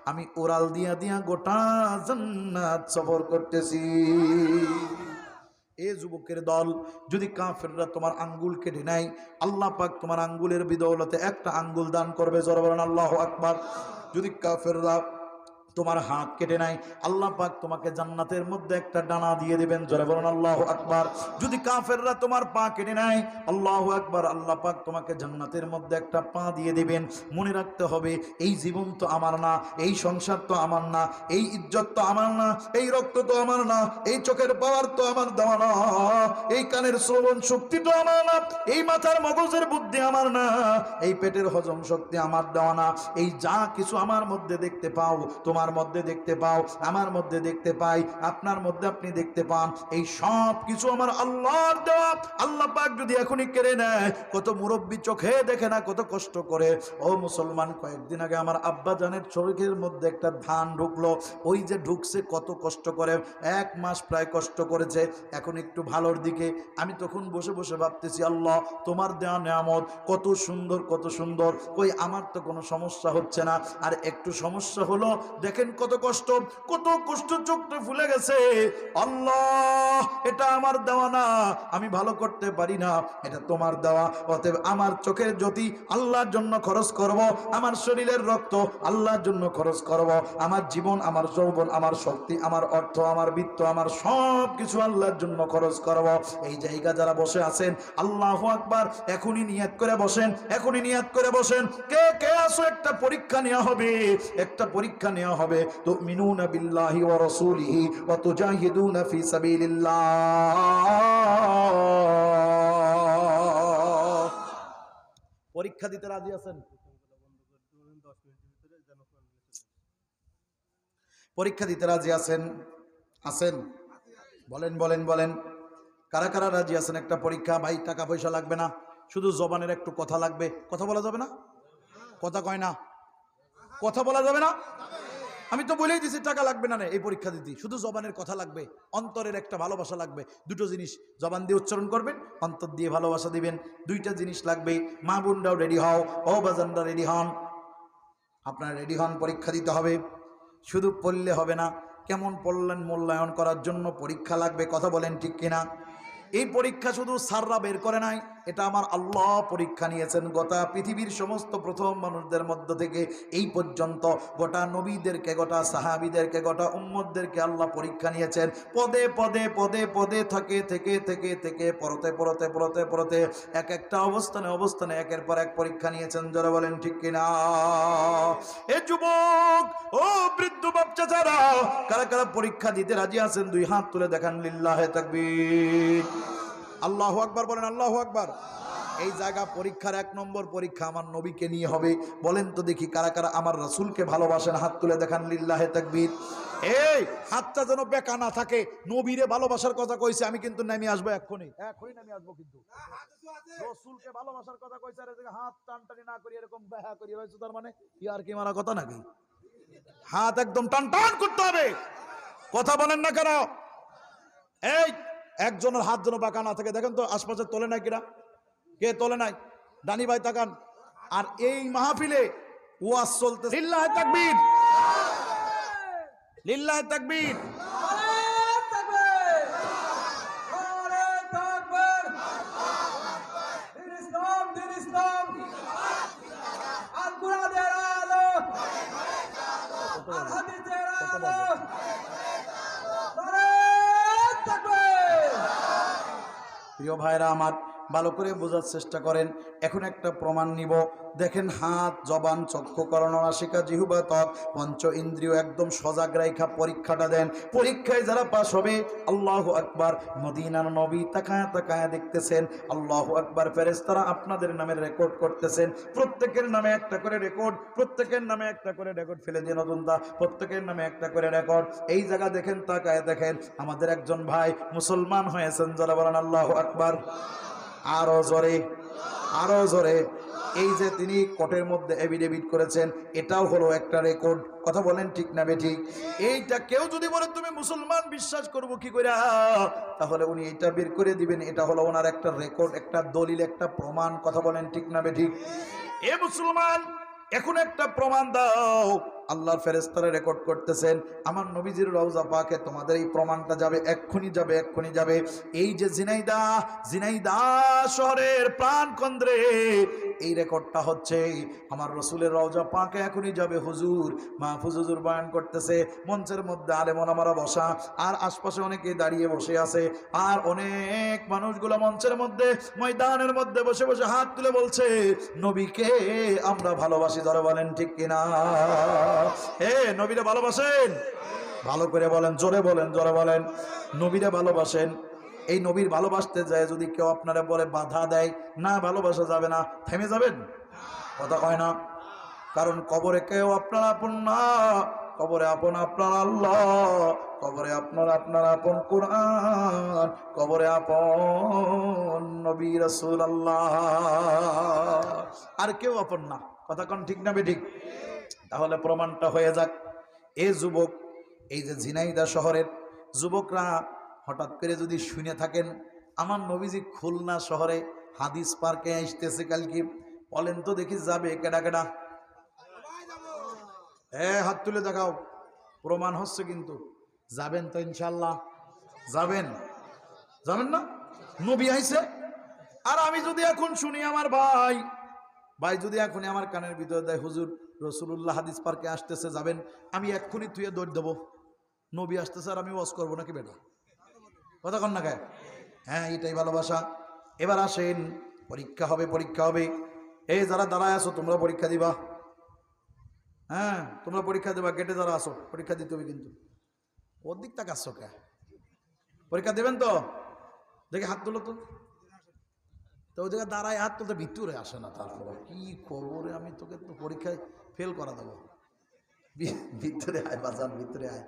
আমি ওরাল দিয়া দিয়া গোটা জান্নাত সফর করতেছি। এ যুবকের দল, যদি কাফেররা তোমার আঙ্গুল কেটে নেয়, আল্লাহ পাক তোমার আঙ্গুলের বিদৌলতে একটা আঙ্গুল দান করবে। জোরে বলেন আল্লাহু আকবার। যদি কাফেররা তোমার হাত কেটে নেয়, আল্লাহ পাক তোমাকে জান্নাতের মধ্যে একটা ডানা দিয়ে দিবেন। জোরে বলেন আল্লাহু আকবার। যদি কাফেররা তোমার পা কেটে নেয়, আল্লাহু আকবার, আল্লাহ পাক তোমাকে জান্নাতের মধ্যে একটা পা দিয়ে দিবেন। মনে রাখতে হবে, এই জীবন তো আমার না, এই সংসার তো আমার না, এই ইজ্জত তো আমার না, এই রক্ত তো আমার না, এই চোখের পাওয়ার তো আমার দেওয়া না, এই কানের শ্রবণ শক্তি তো আমার না, এই মাথার মগজের বুদ্ধি আমার না, এই পেটের হজম শক্তি আমার দেওয়া না। এই যা কিছু আমার মধ্যে দেখতে পাও, তোমার মধ্যে দেখতে পাও, আমার মধ্যে দেখতে পাই, আপনার মধ্যে আপনি দেখতে পান, এই সব কিছু আমার আল্লাহর দেওয়া। আল্লাহ পাক যদি এখনই কেড়ে নেয়, কত মুরব্বী চোখে দেখে না, কত কষ্ট করে। ও মুসলমান, কয়েকদিন আগে আমার আব্বা জানের চোখের মধ্যে একটা ধান ঢুকলো, ওই যে ঢুকছে কত কষ্ট করে, 1 মাস প্রায় কষ্ট করেছে, এখন একটু ভালোর দিকে। আমি তখন বসে বসে ভাবতেছি, আল্লাহ তোমার দেওয়া নিয়ামত কত সুন্দর, কত সুন্দর, কই আমার তো কোনো সমস্যা হচ্ছে না, আর একটু সমস্যা হলো, দেখেন কত কষ্ট, কত কষ্ট, চোখটা ফুলে গেছে। আল্লাহ এটা আমার দেওয়া না, আমি ভালো করতে পারি না, এটা তোমার দেওয়া। অতএব আমার চোখের জ্যোতি আল্লাহর জন্য খরচ করব, আমার শরীরের রক্ত আল্লাহর জন্য খরচ করব, আমার জীবন, আমার যৌবন, আমার শক্তি, আমার অর্থ, আমার বিত্ত, আমার সব কিছু আল্লাহর জন্য খরচ করব। এই জায়গা যারা বসে আছেন, আল্লাহু আকবার, এখনই নিয়ত করে বসেন, এখনই নিয়ত করে বসেন। কে কে আসো, একটা পরীক্ষা নেওয়া হবে, একটা পরীক্ষা নেওয়া হবে। তুমিনুনা বিল্লাহি ওয়া রাসূলিহি ওয়া তুজাহিদুনা ফি সাবিলিল্লাহ। পরীক্ষা দিতে রাজি আছেন? পরীক্ষা দিতে রাজি আছেন? আছেন? বলেন বলেন বলেন। কারা কারা রাজি আছেন একটা পরীক্ষা? ভাই টাকা পয়সা লাগবে না, শুধু জবানের একটু কথা লাগবে। কথা বলা যাবে না? কথা কয় না, কথা বলা যাবে না? আমি তো বলেই দিছি টাকা লাগবে না এই পরীক্ষা দিতে, শুধু জবানের কথা লাগবে, অন্তরের একটা ভালোবাসা লাগবে। দুটো জিনিস জবান দিয়ে উচ্চারণ করবেন, অন্তর দিয়ে ভালোবাসা দিবেন, দুইটা জিনিস লাগবে। মা বোনরাও রেডি হও, ও বাজানরা রেডি হন, আপনারা রেডি হন, পরীক্ষা দিতে হবে। শুধু পড়লে হবে না, কেমন পড়লেন মূল্যায়ন করার জন্য পরীক্ষা লাগবে। কথা বলেন ঠিক কিনা? এই পরীক্ষা শুধু সাররা বের করে নাই, এটা আমার আল্লাহ পরীক্ষা নিয়েছেন। গোটা পৃথিবীর সমস্ত প্রথম মানুষদের মধ্য থেকে এই পর্যন্ত গোটা নবীদেরকে, গোটা সাহাবীদেরকে, গোটা উম্মতদেরকে আল্লাহ পরীক্ষা নিয়েছেন। পদে পদে পদে পদে থেকে থেকে থেকে থেকে পড়তে পড়তে পড়তে পড়তে এক একটা অবস্থানে অবস্থানে একের পর এক পরীক্ষা নিয়েছেন। যারা বলেন ঠিক কিনা? এ যুবক, ও বৃদ্ধ বাচ্চা, যারা কারা কারা পরীক্ষা দিতে রাজি আছেন দুই হাত তুলে দেখান। লিল্লাহে তাকবীর, আল্লাহু আকবার বলেন, আল্লাহু আকবার। এই জায়গা পরীক্ষার এক নম্বর পরীক্ষা আমার নবীকে নিয়ে হবে। বলেন তো দেখি কারা কারা আমার রাসূলকে ভালোবাসেন? হাত তুলে দেখান। লিল্লাহে তাকবীর। এই হাতটা যেন বেঁকা না থাকে। নবীরে ভালোবাসার কথা কইছে, আমি কিন্তু নেমে আসবো এক্ষুনি, এখনই নেমে আসবো। কিন্তু রাসূলকে ভালোবাসার কথা কইছে, আর এদিকে হাত টানটানি না করি এরকম বেহা করি হয়েছে, তার মানে ইয়ার কি মারা কথা নাকি? হাত একদম টান টান করতে হবে। কথা বলেন না কেন? এই একজনের হাত যেন বাঁকা না থাকে। দেখেন তো আশপাশে তোলে নাই কিনা? কে তোলে নাই? ডানি ভাই তাকান। আর এই মাহফিলে ওয়াজ চলতে, লিল্লাহে তাকবীর, লিল্লাহে তাকবীর। প্রিয় ভাইরা আমার, ভালো করে বোঝার চেষ্টা করেন। এখন একটা প্রমাণ নিব। দেখেন, হাত, জবান, চক্ষু, কর্ণ, নাসিকা, জিহ্বা, ত্বক, পঞ্চ ইন্দ্রিয় একদম সজাগ রাইখা পরীক্ষাটা দেন। পরীক্ষায় যারা পাস হবে, আল্লাহু আকবার, মদিনার নবী তাকায়া তাকায়া দেখতেছেন। আল্লাহু আকবার, ফেরেশতারা আপনাদের নামে রেকর্ড করতেছেন। প্রত্যেকের নামে একটা করে রেকর্ড, প্রত্যেকের নামে একটা করে রেকর্ড। ফেলে দিয়ে নতুনটা, প্রত্যেকের নামে একটা করে রেকর্ড। এই জায়গা দেখেন, তাকায় দেখেন, আমাদের একজন ভাই মুসলমান হয়েছেন। যারা বলেন আল্লাহু আকবার, আরো জোরে, আরো জোরে। এই যে তিনি কোর্টের মধ্যে এফিডেভিট করেছেন, এটাও হলো একটা রেকর্ড। কথা বলেন ঠিক না বেঠিক? এইটা কেউ যদি বলে তুমি মুসলমান, বিশ্বাস করবো কি করে, তাহলে উনি এটা বের করে দিবেন। এটা হলো ওনার একটা রেকর্ড, একটা দলিল, একটা প্রমাণ। কথা বলেন ঠিক না বেঠিক? এ মুসলমান, এখন একটা প্রমাণ দাও। আল্লাহর ফেরেশতারা রেকর্ড করতেছেন, আমার নবীজির রওজা পাকে তোমাদের এই প্রমাণটা যাবে, এক্ষুনি যাবে, এক্ষুনি যাবে। এই যে ঝিনাইদহ, ঝিনাইদহ শহরের প্রাণ কেন্দ্রে এই রেকর্ডটা হচ্ছে, আমার রসুলের রওজা পাকে এখনই যাবে। হুজুর, মাহফুজ হুজুর বয়ান করতেছে, মঞ্চের মধ্যে আলেম ওলামারা বসা, আর আশপাশে অনেকে দাঁড়িয়ে বসে আছে, আর অনেক মানুষগুলো মঞ্চের মধ্যে, ময়দানের মধ্যে বসে বসে হাত তুলে বলছে, নবীকে আমরা ভালোবাসি। ধরে বলেন ঠিক কিনা? এ নবীরে ভালোবাসেন? ভালো করে বলেন, জোরে বলেন, জোরে বলেন। নবীরে ভালোবাসেন? এই নবীর ভালোবাসতে যায় যদি কেউ আপনারা বলে বাধা দেয়, না ভালোবাসা যাবে না, থেমে যাবেন? কথা কয় না? কারণ কবরে কেউ আপনার আপন না, কবরে আপন আপনার আল্লাহ, কবরে আপনার আপনার আপন কুরআন, কবরে আপন নবী রাসূলুল্লাহ, আর কেউ আপন না। কথা কোন ঠিক না বেঠিক? তাহলে প্রমাণটা হয়ে যাক। এ যুবক, এই যে ঝিনাইদহ শহরের যুবকরা হঠাৎ করে যদি শুনে থাকেন আমার নবীজি খুলনা শহরে হাদিস পার্কে আসতেছে কালকে, বলেন তো দেখি যাবে কেডা কেডা? হাত তুলে দেখাও, প্রমাণ হচ্ছে কিন্তু। যাবেন তো ইনশাল্লাহ? যাবেন? যাবেন না? নবী আইছে। আর আমি যদি এখন শুনি আমার ভাই যদি এখনই আমার কানের ভিতরে দেয়, হুজুর রাসূলুল্লাহ হাদিস পার্কে আসতেছে, যাবেন, আমি এক্ষুনি তুই দৌড় দেবো। নবী আসতেছে আর আমি ওয়াজ করবো নাকি বেটা? কথা কন না গায়ে? হ্যাঁ, এটাই ভালোবাসা। এবার আসেন, পরীক্ষা হবে, পরীক্ষা হবে। এই যারা দাঁড়ায় আছো তোমরা পরীক্ষা দিবা। হ্যাঁ, তোমরা পরীক্ষা দেবা। গেটে যারা আসো পরীক্ষা দিতে হবে কিন্তু। ওর দিক তাক আসছো কে? পরীক্ষা দেবেন তো? দেখে হাত তুলো তো। তো ওই জায়গায় দাঁড়ায় হাত তুলতে ভিতরে আসে না। তারপরে কি করবো রে, আমি তোকে তো পরীক্ষায় ফেল করা দেবো। ভিতরে আয় বাজান, ভিতরে আয়।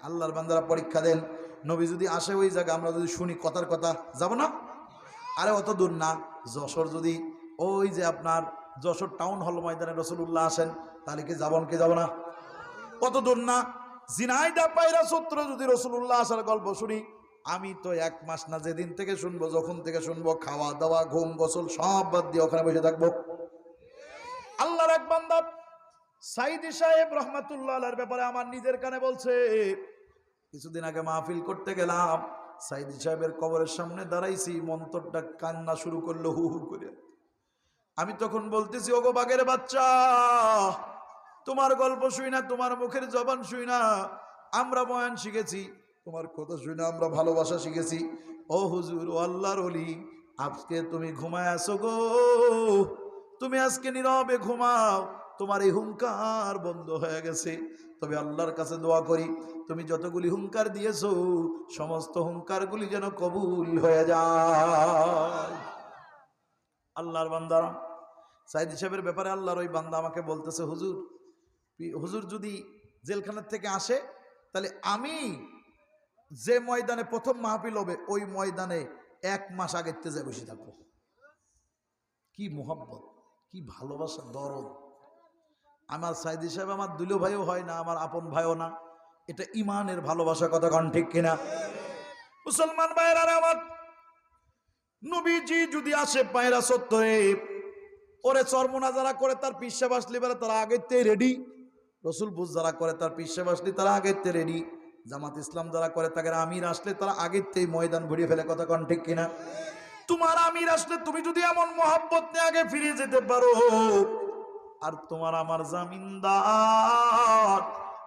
আল্লাহর বান্দারা পরীক্ষা দেন। নবী যদি আসে ওই জায়গা আমরা যদি শুনি কথার কথা যাব না? আরে অত দূর না, যশোর যদি ওই যে আপনার যশোর টাউন হল ময়দানে রাসূলুল্লাহ আসেন তাহলে কি যাব না? কত দূর না। ঝিনাইদহ পায়রা সূত্র যদি রাসূলুল্লাহ আসার গল্প শুনি, আমি তো 1 মাস না যেদিন থেকে শুনবো, যখন থেকে শুনবো, খাওয়া দাওয়া ঘুম গোসল সব বাদ দিয়ে ওখানে বসে থাকবো। আল্লাহর এক বান্দা সাইদি সাহেব রহমাতুল্লাহ আলাইহির ব্যাপারে আমার নিজের কানে বলছে, কিছুদিন আগে মাহফিল করতে গেলাম, সাইদি সাহেবের কবরের সামনে দাঁড়াইছি, মন্তরটা কান্না শুরু করলো হু হু করে। আমি তখন বলতেছি, ওগো বাঘের বাচ্চা, তোমার গল্প শুই না, তোমার মুখের জবান শুই না, আমরা বয়ান শিখেছি, তোমার কথা শুই না আমরা ভালোবাসা শিখেছি। ও হুজুর, ও আল্লাহর ওলি, আজকে তুমি ঘুমায় আসো গো, তুমি আজকে নীরবে ঘুমাও, তোমার এই হুঙ্কার বন্ধ হয়ে গেছে। তবে আল্লাহর কাছে দোয়া করি, তুমি যতগুলি হুঙ্কার দিয়েছো সমস্ত হুঙ্কারগুলি যেন কবুল হয়ে যায়। আল্লাহর বান্দারা, সাইদি সাহেবের ব্যাপারে আল্লাহর ওই বান্দা আমাকে বলতেছে, হুজুর যদি জেলখানার থেকে আসে তাহলে আমি যে ময়দানে প্রথম মাহফিল হবে ওই ময়দানে 1 মাস আগের থেকে বসে থাকবো। কি মোহাব্বত, কি ভালোবাসা, দরদ। আমার সাইদি সাহেব আমার দুলো ভাইও হয় না, আমার আপন ভাইও না, এটা ইমানের ভালোবাসা। কথা কন ঠিক কিনা? মুসলমান ভাইরা আমার, নবীজি যদি আসে পায়রা চত্বরে, ওরে চরমোনা যারা করে তার পিসা বাসলি বেলা তারা আগের থেকে রেডি, রসুল বুঝ যারা করে তার পিসা বাসলি তারা আগের থেকে রেডি, জামাত ইসলাম যারা করে তাকে আমির আসলে তারা আগের থেকে ময়দান ভরিয়ে ফেলে। কথা কন ঠিক কিনা? তোমার আমির আসলে তুমি যদি এমন মহব্বত নিয়ে আগে ফিরে যেতে পারো, আর তোমার আমার জামিনদার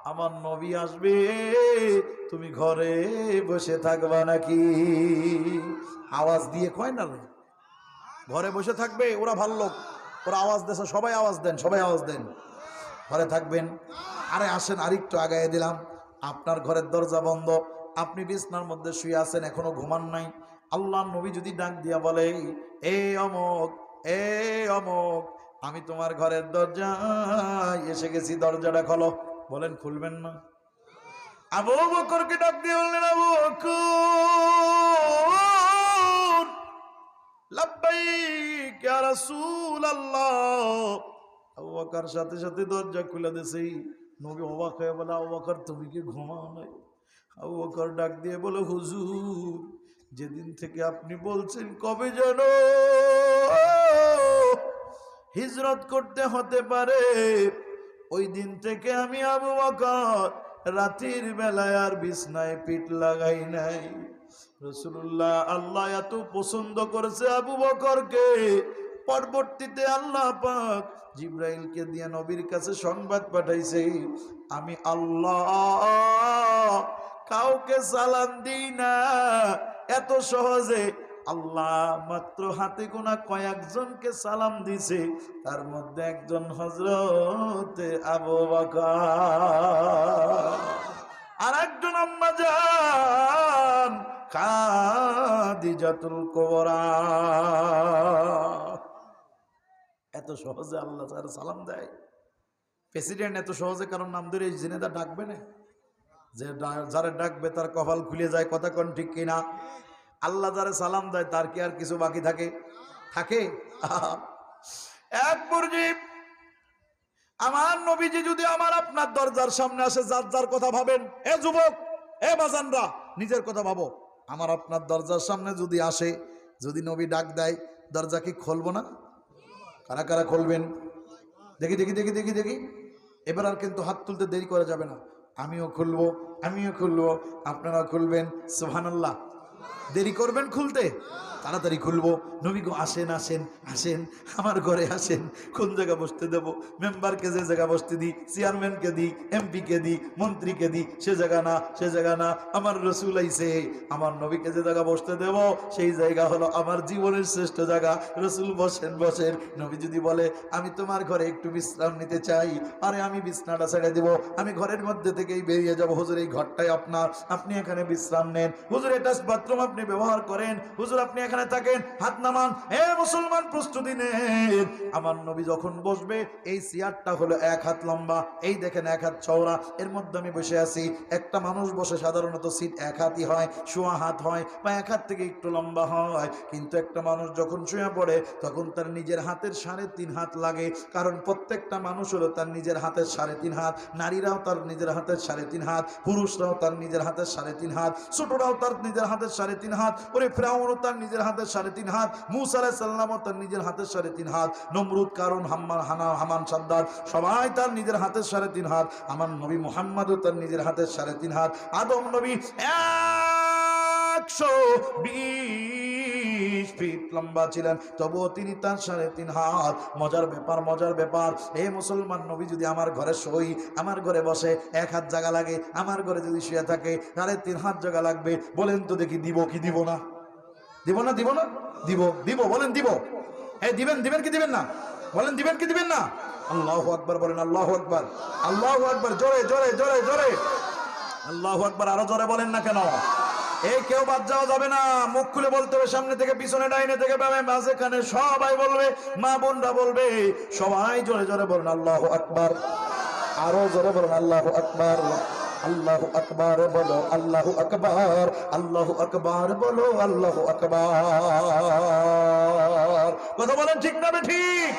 আমার নবী আসবে, তুমি ঘরে বসে থাকবা নাকি? আওয়াজ দিয়ে কয় না রে, ঘরে বসে থাকবে, ওরা ভালো লোক, ওরা আওয়াজ দেশে, সবাই আওয়াজ দেন, সবাই আওয়াজ দেন, ঘরে থাকবেন। আরে আসেন, আরেকটু আগায় দিলাম, আপনার ঘরের দরজা বন্ধ, আপনি বিছনার মধ্যে শুয়ে আছেন, এখনো ঘুমান নাই। আল্লাহ নবী যদি ডাক দিয়া বলে, এ অমুক, এ অমুক, আমি তোমার ঘরের দরজায় এসে গেছি, দরজাটা খোলো, বলেন খুলবেন না? আবু বকরকে ডাক দিয়ে বললেন, আবু বকর, লাব্বাইক ইয়া রাসূলুল্লাহ। আবু বকর সাথে সাথে দরজা খুলে দিয়েছে। নবী অবাক হয়ে বলে, আবু বকর তুমি কি ঘুমাও নাই? আবু বকর ডাক দিয়ে বলে, হুজুর, যেদিন থেকে আপনি বলছেন কবে যেন হিজরত করতে হতে পারে, ওই দিন থেকে আমি আবু বকর রাতের বেলায় আর বিছনায় পিঠ লাগাই নাই। রাসূলুল্লাহ আল্লাহ এত পছন্দ করেছে আবু বকরকে, পরবর্তীতে আল্লাহ পাক জিবরাইলকে দিয়ে নবীর কাছে সংবাদ পাঠাইছে, আমি আল্লাহ কাউকে সালাম দিই না এত সহজে। আল্লাহ মাত্র হাতে গোনা কয়েকজনকে সালাম দিছে, তার মধ্যে একজন হযরত আবু বকর, আর একজন আম্মা জান খাদিজাতুল কুবরা। এত সহজে আল্লাহ যারা সালাম দেয়, প্রেসিডেন্ট এত সহজে কারণ নাম ধরে জিনেদা ডাকবে না, যে যারা ডাকবে তার কপাল খুলে যায়। কথা কোন ঠিক কিনা? আল্লাহ যারা সালাম দেয় তার কি আর কিছু বাকি থাকে? এক পর্যায়ে আমার নবীজি যদি আমার আপনার দরজার সামনে আসে, যার যার কথা ভাবেন, এ যুবক, এ বাজানরা, নিজের কথা ভাবো, আমার আপনার দরজার সামনে যদি আসে, যদি নবী ডাক দেয়, দরজা কি খুলবো না? কারা কারা খুলবেন? দেখি দেখি দেখি দেখি দেখি। এবার আর কিন্তু হাত তুলতে দেরি করা যাবে না, আমিও খুলবো, আমিও খুলবো, আপনারা খুলবেন। সুবহানাল্লাহ। দেরি করবেন খুলতে? তাড়াতাড়ি খুলবো। নবী গো আসেন আসেন আসেন, আমার ঘরে আসেন। কোন জায়গা বসতে দেব? মেম্বারকে যে জায়গা বসতে দিই, চেয়ারম্যানকে দিই, এমপিকে দিই, মন্ত্রীকে দিই, সে জায়গা না, সে জায়গা না। আমার রসুল আইছে, আমার নবীকে যে জায়গা বসতে দেব সেই জায়গা হলো আমার জীবনের শ্রেষ্ঠ জায়গা। রসুল বসেন বসেন। নবী যদি বলে আমি তোমার ঘরে একটু বিশ্রাম নিতে চাই, আরে আমি বিছনাটা ছেড়ে দেব, আমি ঘরের মধ্যে থেকেই বেরিয়ে যাব। হুজুর এই ঘরটাই আপনার, আপনি এখানে বিশ্রাম নেন। হুজুর এটা বাথরুম বাথরুম আপনি ব্যবহার করেন, হুজুর আপনি এখানে থাকেন, হাত নামান। হে মুসলমান প্রস্তুতি নেন। আমার নবী যখন বসবে, এই চেয়ারটা হলো 1 হাত লম্বা, এই দেখেন 1 হাত চওড়া, এর মধ্যে আমি বসে আছি। একটা মানুষ বসে সাধারণত সিট 1 হাতই হয়, শোয়া হাত হয় বা 1 হাত থেকে একটু লম্বা হয়, কিন্তু একটা মানুষ যখন শুয়ে পড়ে তখন তার নিজের হাতের 3.5 হাত লাগে, কারণ প্রত্যেকটা মানুষ হলো তার নিজের হাতের 3.5 হাত। নারীরাও তার নিজের হাতের 3.5 হাত, পুরুষরাও তার নিজের হাতের 3.5 হাত, ছোটরাও তার নিজের হাতের 3.5 হাত, ওরে ফিরআউনও তার নিজের হাতের 3.5 হাত, মূসা আলাইহিস সালামও তার নিজের হাতের 3.5 হাত, নমরুদ, কারুন, হামান, সাদ্দাত সবাই তার নিজের হাতের 3.5 হাত। আমার নবী মুহাম্মদও তার নিজের হাতের 3.5 হাত। আদম নবী 120 ফিট লম্বা ছিলেন, তবুও তিনি তার 3.5 হাত। মজার ব্যাপার। এই মুসলমান নবী যদি আমার ঘরে শোই, আমার ঘরে বসে 1 হাত জায়গা লাগে, আমার ঘরে যদি শুয়ে থাকে 3.5 হাত জায়গা লাগবে। বলেন তো দেখি দিব কি দিব না? দিব না? দিব বলেন দিব। এই দিবেন কি দিবেন না? বলেন দিবেন কি দিবেন না? আল্লাহু আকবার বলেন, আল্লাহু আকবার, আল্লাহু আকবার, জোরে আল্লাহু আকবার, আরো জোরে বলেন না কেন? এই কেউ বাদ যাওয়া যাবে না, মুখ খুলে বলতে হবে, সামনে থেকে পিছনে, ডাইনে থেকে বামে, মাঝখানে সবাই বলবে, মা বোনরা বলবে, সবাই জোরে বলুন আল্লাহু আকবার, আরো জোরে বলুন আল্লাহু আকবার। আল্লাহু আকবার বলো, আল্লাহু আকবার, আল্লাহু আকবার বলো, আল্লাহু আকবার। কথা বলেন ঠিক না ঠিক?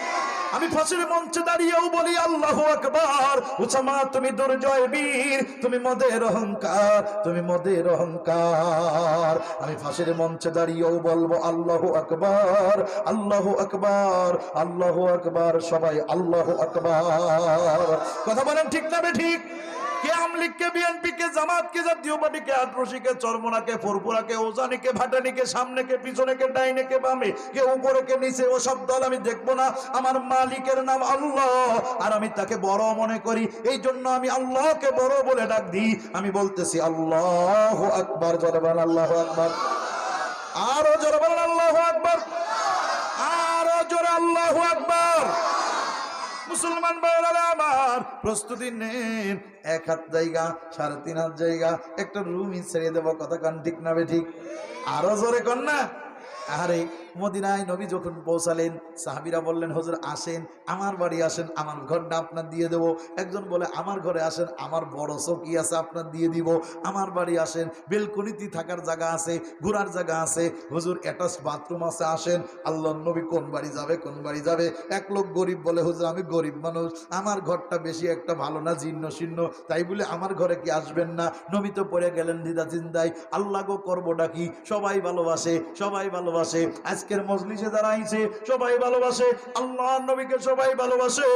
আমি ফাঁসির মঞ্চে দাঁড়িয়েও বলি আল্লাহু আকবার। উসামা তুমি দুর্জয় বীর, তুমি মদের অহংকার। আমি ফাঁসির মঞ্চে দাঁড়িয়েও বলবো আল্লাহু আকবার, আল্লাহু আকবার, আল্লাহু আকবার, সবাই আল্লাহু আকবার। কথা বলেন ঠিক না ঠিক? কে আমলিগকে, বিএনপিকে, জামাতকে, জাতীয় পার্টিকে, আটরশিকে, চরমোনাকে, ফুরফুরাকে, ওজানিকে, ভাটানিকে, সামনেকে, পিছনেকে, ডাইনেকে, বামে, কে উপরে কে নিচে, ওসব দল আমি দেখবো না। আমার মালিকের নাম আল্লাহ, আর আমি তাকে বড় মনে করি, এই জন্য আমি আল্লাহকে বড় বলে ডাক দিই। আমি বলতেছি আল্লাহু আকবার, জোরে বলেন আল্লাহু আকবার, আরো জোরে বলেন আল্লাহু আকবার, আরো জোরে আল্লাহু আকবার। মুসলমান ভাইরা আমার, প্রস্তুতি নেন। 1 হাত জায়গা, 3.5 হাত জায়গা, একটা রুমই ছেড়ে দেবো। কথা কান ঠিক না ঠিক? আরো জোরে কন না। আরে মদিনায় নবী যখন পৌঁছালেন, সাহাবীরা বললেন, হুজুর আসেন, আমার বাড়ি আসেন, আমার ঘরটা আপনার দিয়ে দেব। একজন বলে, আমার ঘরে আসেন, আমার বড় চৌকি আছে, আপনার দিয়ে দিব। আমার বাড়ি আসেন, বেলকনিতে থাকার জায়গা আছে, ঘোরার জায়গা আছে, হুজুর অ্যাটাচ বাথরুম আছে, আসেন। আল্লাহর নবী কোন বাড়ি যাবে? এক লোক গরিব বলে, হুজুর আমি গরিব মানুষ, আমার ঘরটা বেশি একটা ভালো না, জীর্ণ শীর্ণ, তাই বলে আমার ঘরে কি আসবেন না? নবী তো পড়ে গেলেন দ্বিধা চিন্তায়, আল্লাহ গো করবোটা কি? সবাই ভালোবাসে। আজকের মজলিসে যারা আইছে সবাই ভালোবাসে, আল্লাহ নবীকে সবাই ভালোবাসে,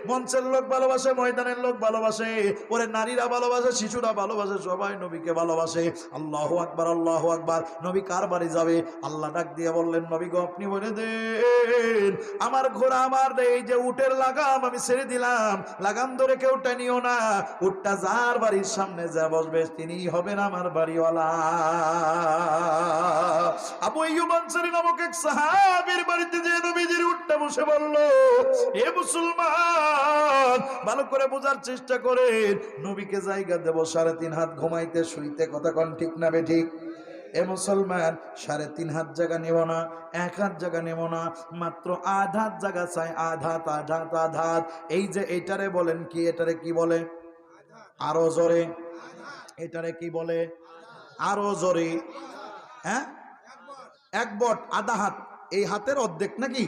মঞ্চের লোক ভালোবাসে, ময়দানের লোক ভালোবাসে, ওরে নারীরা ভালোবাসে, শিশুরা ভালোবাসে, সবাই নবীকে ভালোবাসে। আল্লাহু আকবার, আল্লাহু আকবার। নবী কার বাড়ি যাবে? আল্লাহ ডাক দিয়ে বললেন, নবী গো আপনি বলে দেন, আমার ঘোড়া, আমার এই যে উটের লাগাম আমি ছেড়ে দিলাম, লাগাম ধরে কেউ টানিও না, উটটা যার বাড়ির সামনে যা বসবে তিনিই হবেন আমার বাড়িওয়ালা। আবু আইয়ুব আনসারী নামক এক সাহাবীর বাড়িতে যে নবীজির উটটা বসে বলল, এ মুসলমান ভালো করে বোঝার চেষ্টা করেন, নবীকে জায়গা দেব 3.5 হাত ঘুমাইতে শুইতে। কথা কোন ঠিক না ঠিক? এ মুসলমান 3.5 হাত জায়গা নেব না, 1 হাত জায়গা নেব না, মাত্র আধাত জায়গা চাই, আধাত। এই যে এটারে বলেন কি? এটারে কি বলে? আরো জোরে। এটারে কি বলে? আরো জোরে। হ্যাঁ, 1 বট, আধা হাত। এই হাতের অর্ধেক নাকি?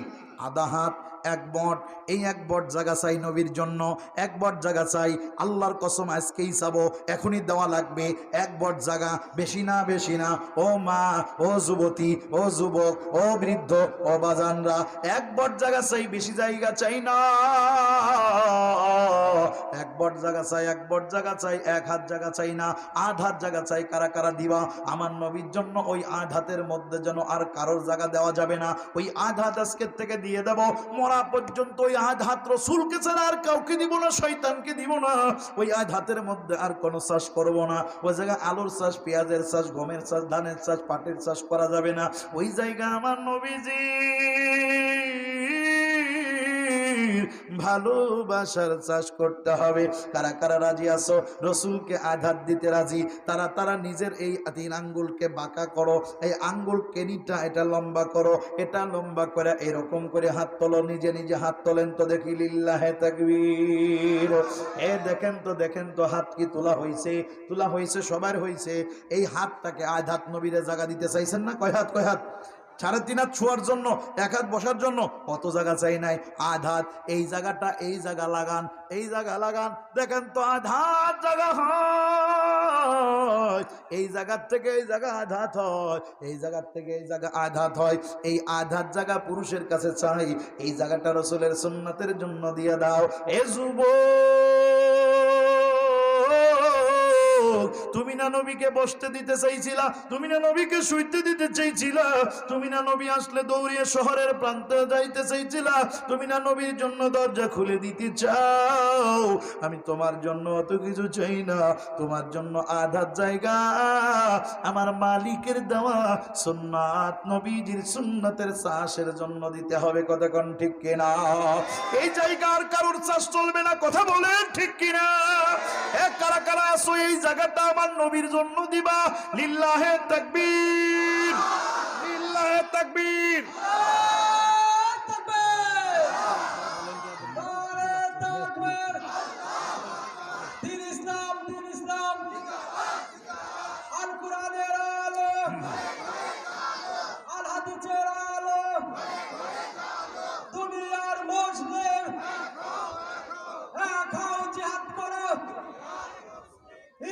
আধা হাত, 1 বট। এই 1 বট জায়গা চাই নবীর জন্য, 1 বট জায়গা চাই। আল্লাহর কসম আজকেই চাবো, এখনই দেওয়া লাগবে 1 বট জায়গা, বেশি না। ও মা, ও যুবতী, ও যুবক, ও বৃদ্ধ, ও বাজানরা, 1 বট জায়গা চাই, বেশি জায়গা চাই না। 1 বট জায়গা চাই, 1 বট জায়গা চাই, 1 হাত জায়গা চাই না, আধাত জায়গা চাই। কারা কারা দিবা আমার নবীর জন্য? ওই আধাতের মধ্যে যেন আর কারোর জায়গা দেওয়া যাবে না, ওই আধাত আজকের থেকে দিয়ে দেব, মরা পর্যন্ত ওই আধাত রাসূলকে ছাড়া আর কাউকে দিব না, শয়তানকে দিব না। ওই আধাতের মধ্যে আর কোনো চাষ করব না, ওই জায়গায় আলুর চাষ, পেঁয়াজের চাষ, গমের চাষ, ধানের চাষ, পাটের চাষ করা যাবে না। ওই জায়গা আমার নবীজি নবীর ভালোবাসার চাষ করতে হবে। কারা কারা রাজি আছো রসুলকে আঘাত দিতে রাজি? তারা তারা নিজের এই 3 আঙ্গুলকে বাঁকা করো, এই আঙ্গুল কেনিটা এটা লম্বা করো, এটা লম্বা করে এরকম করে হাত তোলো, নিজে নিজে হাত তোলেন তো দেখি, লিল্লাহে তাকবীর। দেখেন তো হাত কি তোলা হয়েছে? তোলা হয়েছে, সবার হয়েছে। এই হাতটাকে আঘাত নবীরে জায়গা দিতে চাইছেন না? কয় হাত? 3.5 হাত ছোঁয়ার জন্য, 1 হাত বসার জন্য অত জায়গা চাই নাই। আধাত এই জায়গাটা, এই জায়গা লাগান, এই জায়গা লাগান। দেখেন তো আধাত জায়গা হয়, এই জায়গার থেকে এই জায়গা আধাত হয়, এই জায়গার থেকে এই জায়গা আধাত হয়। এই আধাত জায়গা পুরুষের কাছে চাই, এই জায়গাটা রাসূলের সুন্নাতের জন্য দিয়ে দাও। এ তুমি না নবীকে বসতে দিতে চাইছিলা, তুমি না নবীকে শুইতে দিতে চাইছিলা, তুমি না নবী আসলে দৌড়িয়ে শহরের প্রান্তে যাইতে চাইছিলা, তুমি না নবীর জন্য দরজা খুলে দিতে চাও। আমি তোমার জন্য অত কিছু চাই না, তোমার জন্য আধার জায়গা আমার মালিকের দেওয়া সুন্নাত, নবীজির সুন্নাতের চাষের জন্য দিতে হবে। কথা কোন ঠিক কিনা? এই জায়গা আর কারোর চাষ চলবে না, কথা বলেন ঠিক কিনা? কারা কারা আসো এই জায়গাটা আমার নবীর জন্য দিবা? লিল্লাহে তাকবীর, লিল্লাহে তাকবীর।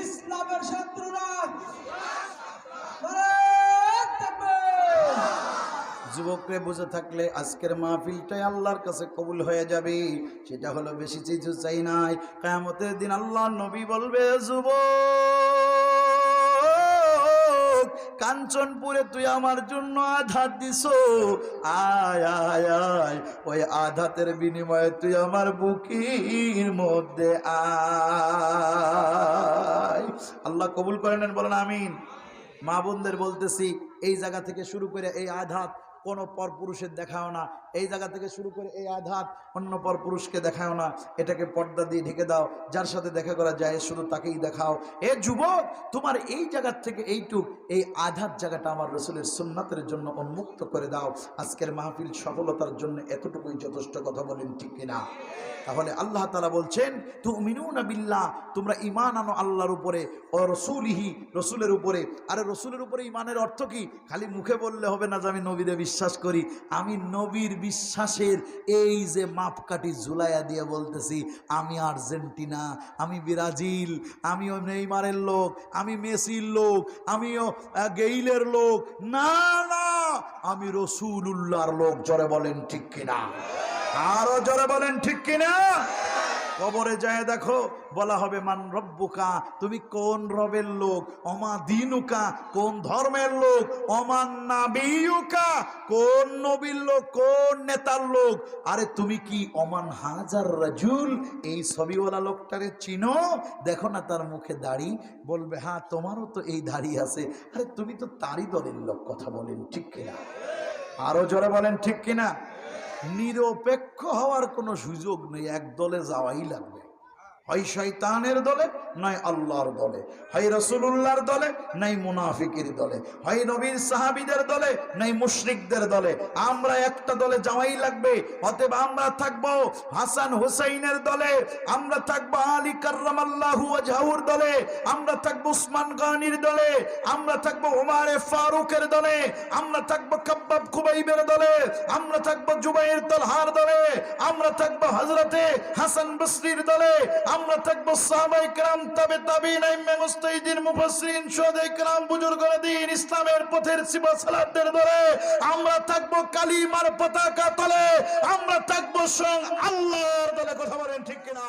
ইসলামের শত্রুরা যুবকরে বুঝে থাকলে আজকের মাহফিলটাই আল্লাহর কাছে কবুল হয়ে যাবে। সেটা হলো বেশি কিছু চাই নাই। কিয়ামতের দিন আল্লাহ নবী বলবে, যুবক কাঞ্চনপুরে তুই আমার জন্য আঘাত দিছো, আয় আয় আয়, ওই আঘাতের বিনিময়ে তুই আমার বুকের মধ্যে আয়। আল্লাহ কবুল করে নেন, বলেন আমিন। মা বোনদের বলতেছি, এই জায়গা থেকে শুরু করে এই আঘাত কোনো পরপুরুষের দেখাও না, এই জায়গা থেকে শুরু করে এই আঘাত অন্য পরপুরুষকে দেখাও না, এটাকে পর্দা দিয়ে ঢেকে দাও। যার সাথে দেখা করা যায় শুধু তাকেই দেখাও। এ যুবক, তোমার এই জায়গার থেকে এইটুক, এই আঘাত জায়গাটা আমার রাসূলের সুন্নাতের জন্য উন্মুক্ত করে দাও। আজকের মাহফিল সফলতার জন্য এতটুকুই যথেষ্ট। কথা বলেন ঠিক কিনা? তাহলে আল্লাহ তাআলা বলছেন, তুমিনুনা বিল্লাহ, তোমরা ঈমান আনো আল্লাহর উপরে, ও রাসূলিহি, রাসূলের উপরে। আরে রাসূলের উপরে ঈমানের অর্থ কি? খালি মুখে বললে হবে না যে আমি নবীরে বিশ্বাস করি। আমি নবীর বিশ্বাসের এই যে মাপকাঠি ঝুলাইয়া দিয়ে বলতেছি, আমি আর্জেন্টিনা, আমি ব্রাজিল, আমিও নেইমারের লোক, আমি মেসির লোক, আমিও গেইলের লোক না, না, আমি রাসূলুল্লাহর লোক। জোরে বলেন ঠিক কিনা? আরো জোরে বলেন ঠিক কিনা? কবরে যায় দেখো, বলা হবে মান রব্বুকা, তুমি কোন রবের লোক, অমা দিনুকা, কোন ধর্মের লোক, অমান নাবিয়ুকা, কোন নবীর লোক, কোন নেতার লোক। আরে তুমি কি অমান হাজার রাজুল, এই ছবিওয়ালা লোকটারে চিনো? দেখো না তার মুখে দাড়ি, বলবে হ্যাঁ তোমারও তো এই দাড়ি আছে। আরে তুমি তো তারই দলের লোক। কথা বলেন ঠিক কিনা? আরো জোরে বলেন ঠিক কিনা? নিরপেক্ষ হওয়ার কোনো সুযোগ নেই, এক দলে যাওয়াই লাগবে। হয় শয়তানের দলে, নয় আল্লাহর দলে, হয় রাসূলুল্লাহর দলে, নাই মুনাফিকের দলে, হয় নবীর সাহাবীদের দলে, নাই মুশরিকদের দলে। আমরা একটা দলে যাওয়াই লাগবে। অতএব আমরা থাকবো হাসান হুসাইনের দলে, আমরা থাকবো আলী কাররামাল্লাহু ওয়াজহুর দলে, আমরা থাকবো উসমান গনির দলে, আমরা থাকবো ওমরে ফারুকের দলে, আমরা থাকবো কাব্বাব খুবাইবের দলে, আমরা থাকবো জুবাইর তালহার দলে, আমরা থাকবো হযরতে হাসান বসরির দলে, আমরা থাকবো সাহাবায়ে কেরাম, তাবে তাবিঈন, আইম্মে মুজতাহিদিন, মুফাসসিরিন, শুহাদায়ে কেরাম, বুজুর্গরা দ্বীন, ইসলামের পথের সিপাহসালারদের দলে, আমরা থাকবো কালিমার পতাকা তলে, আমরা থাকবো স্বয়ং আল্লাহর দলে। কথা বলেন ঠিক কিনা?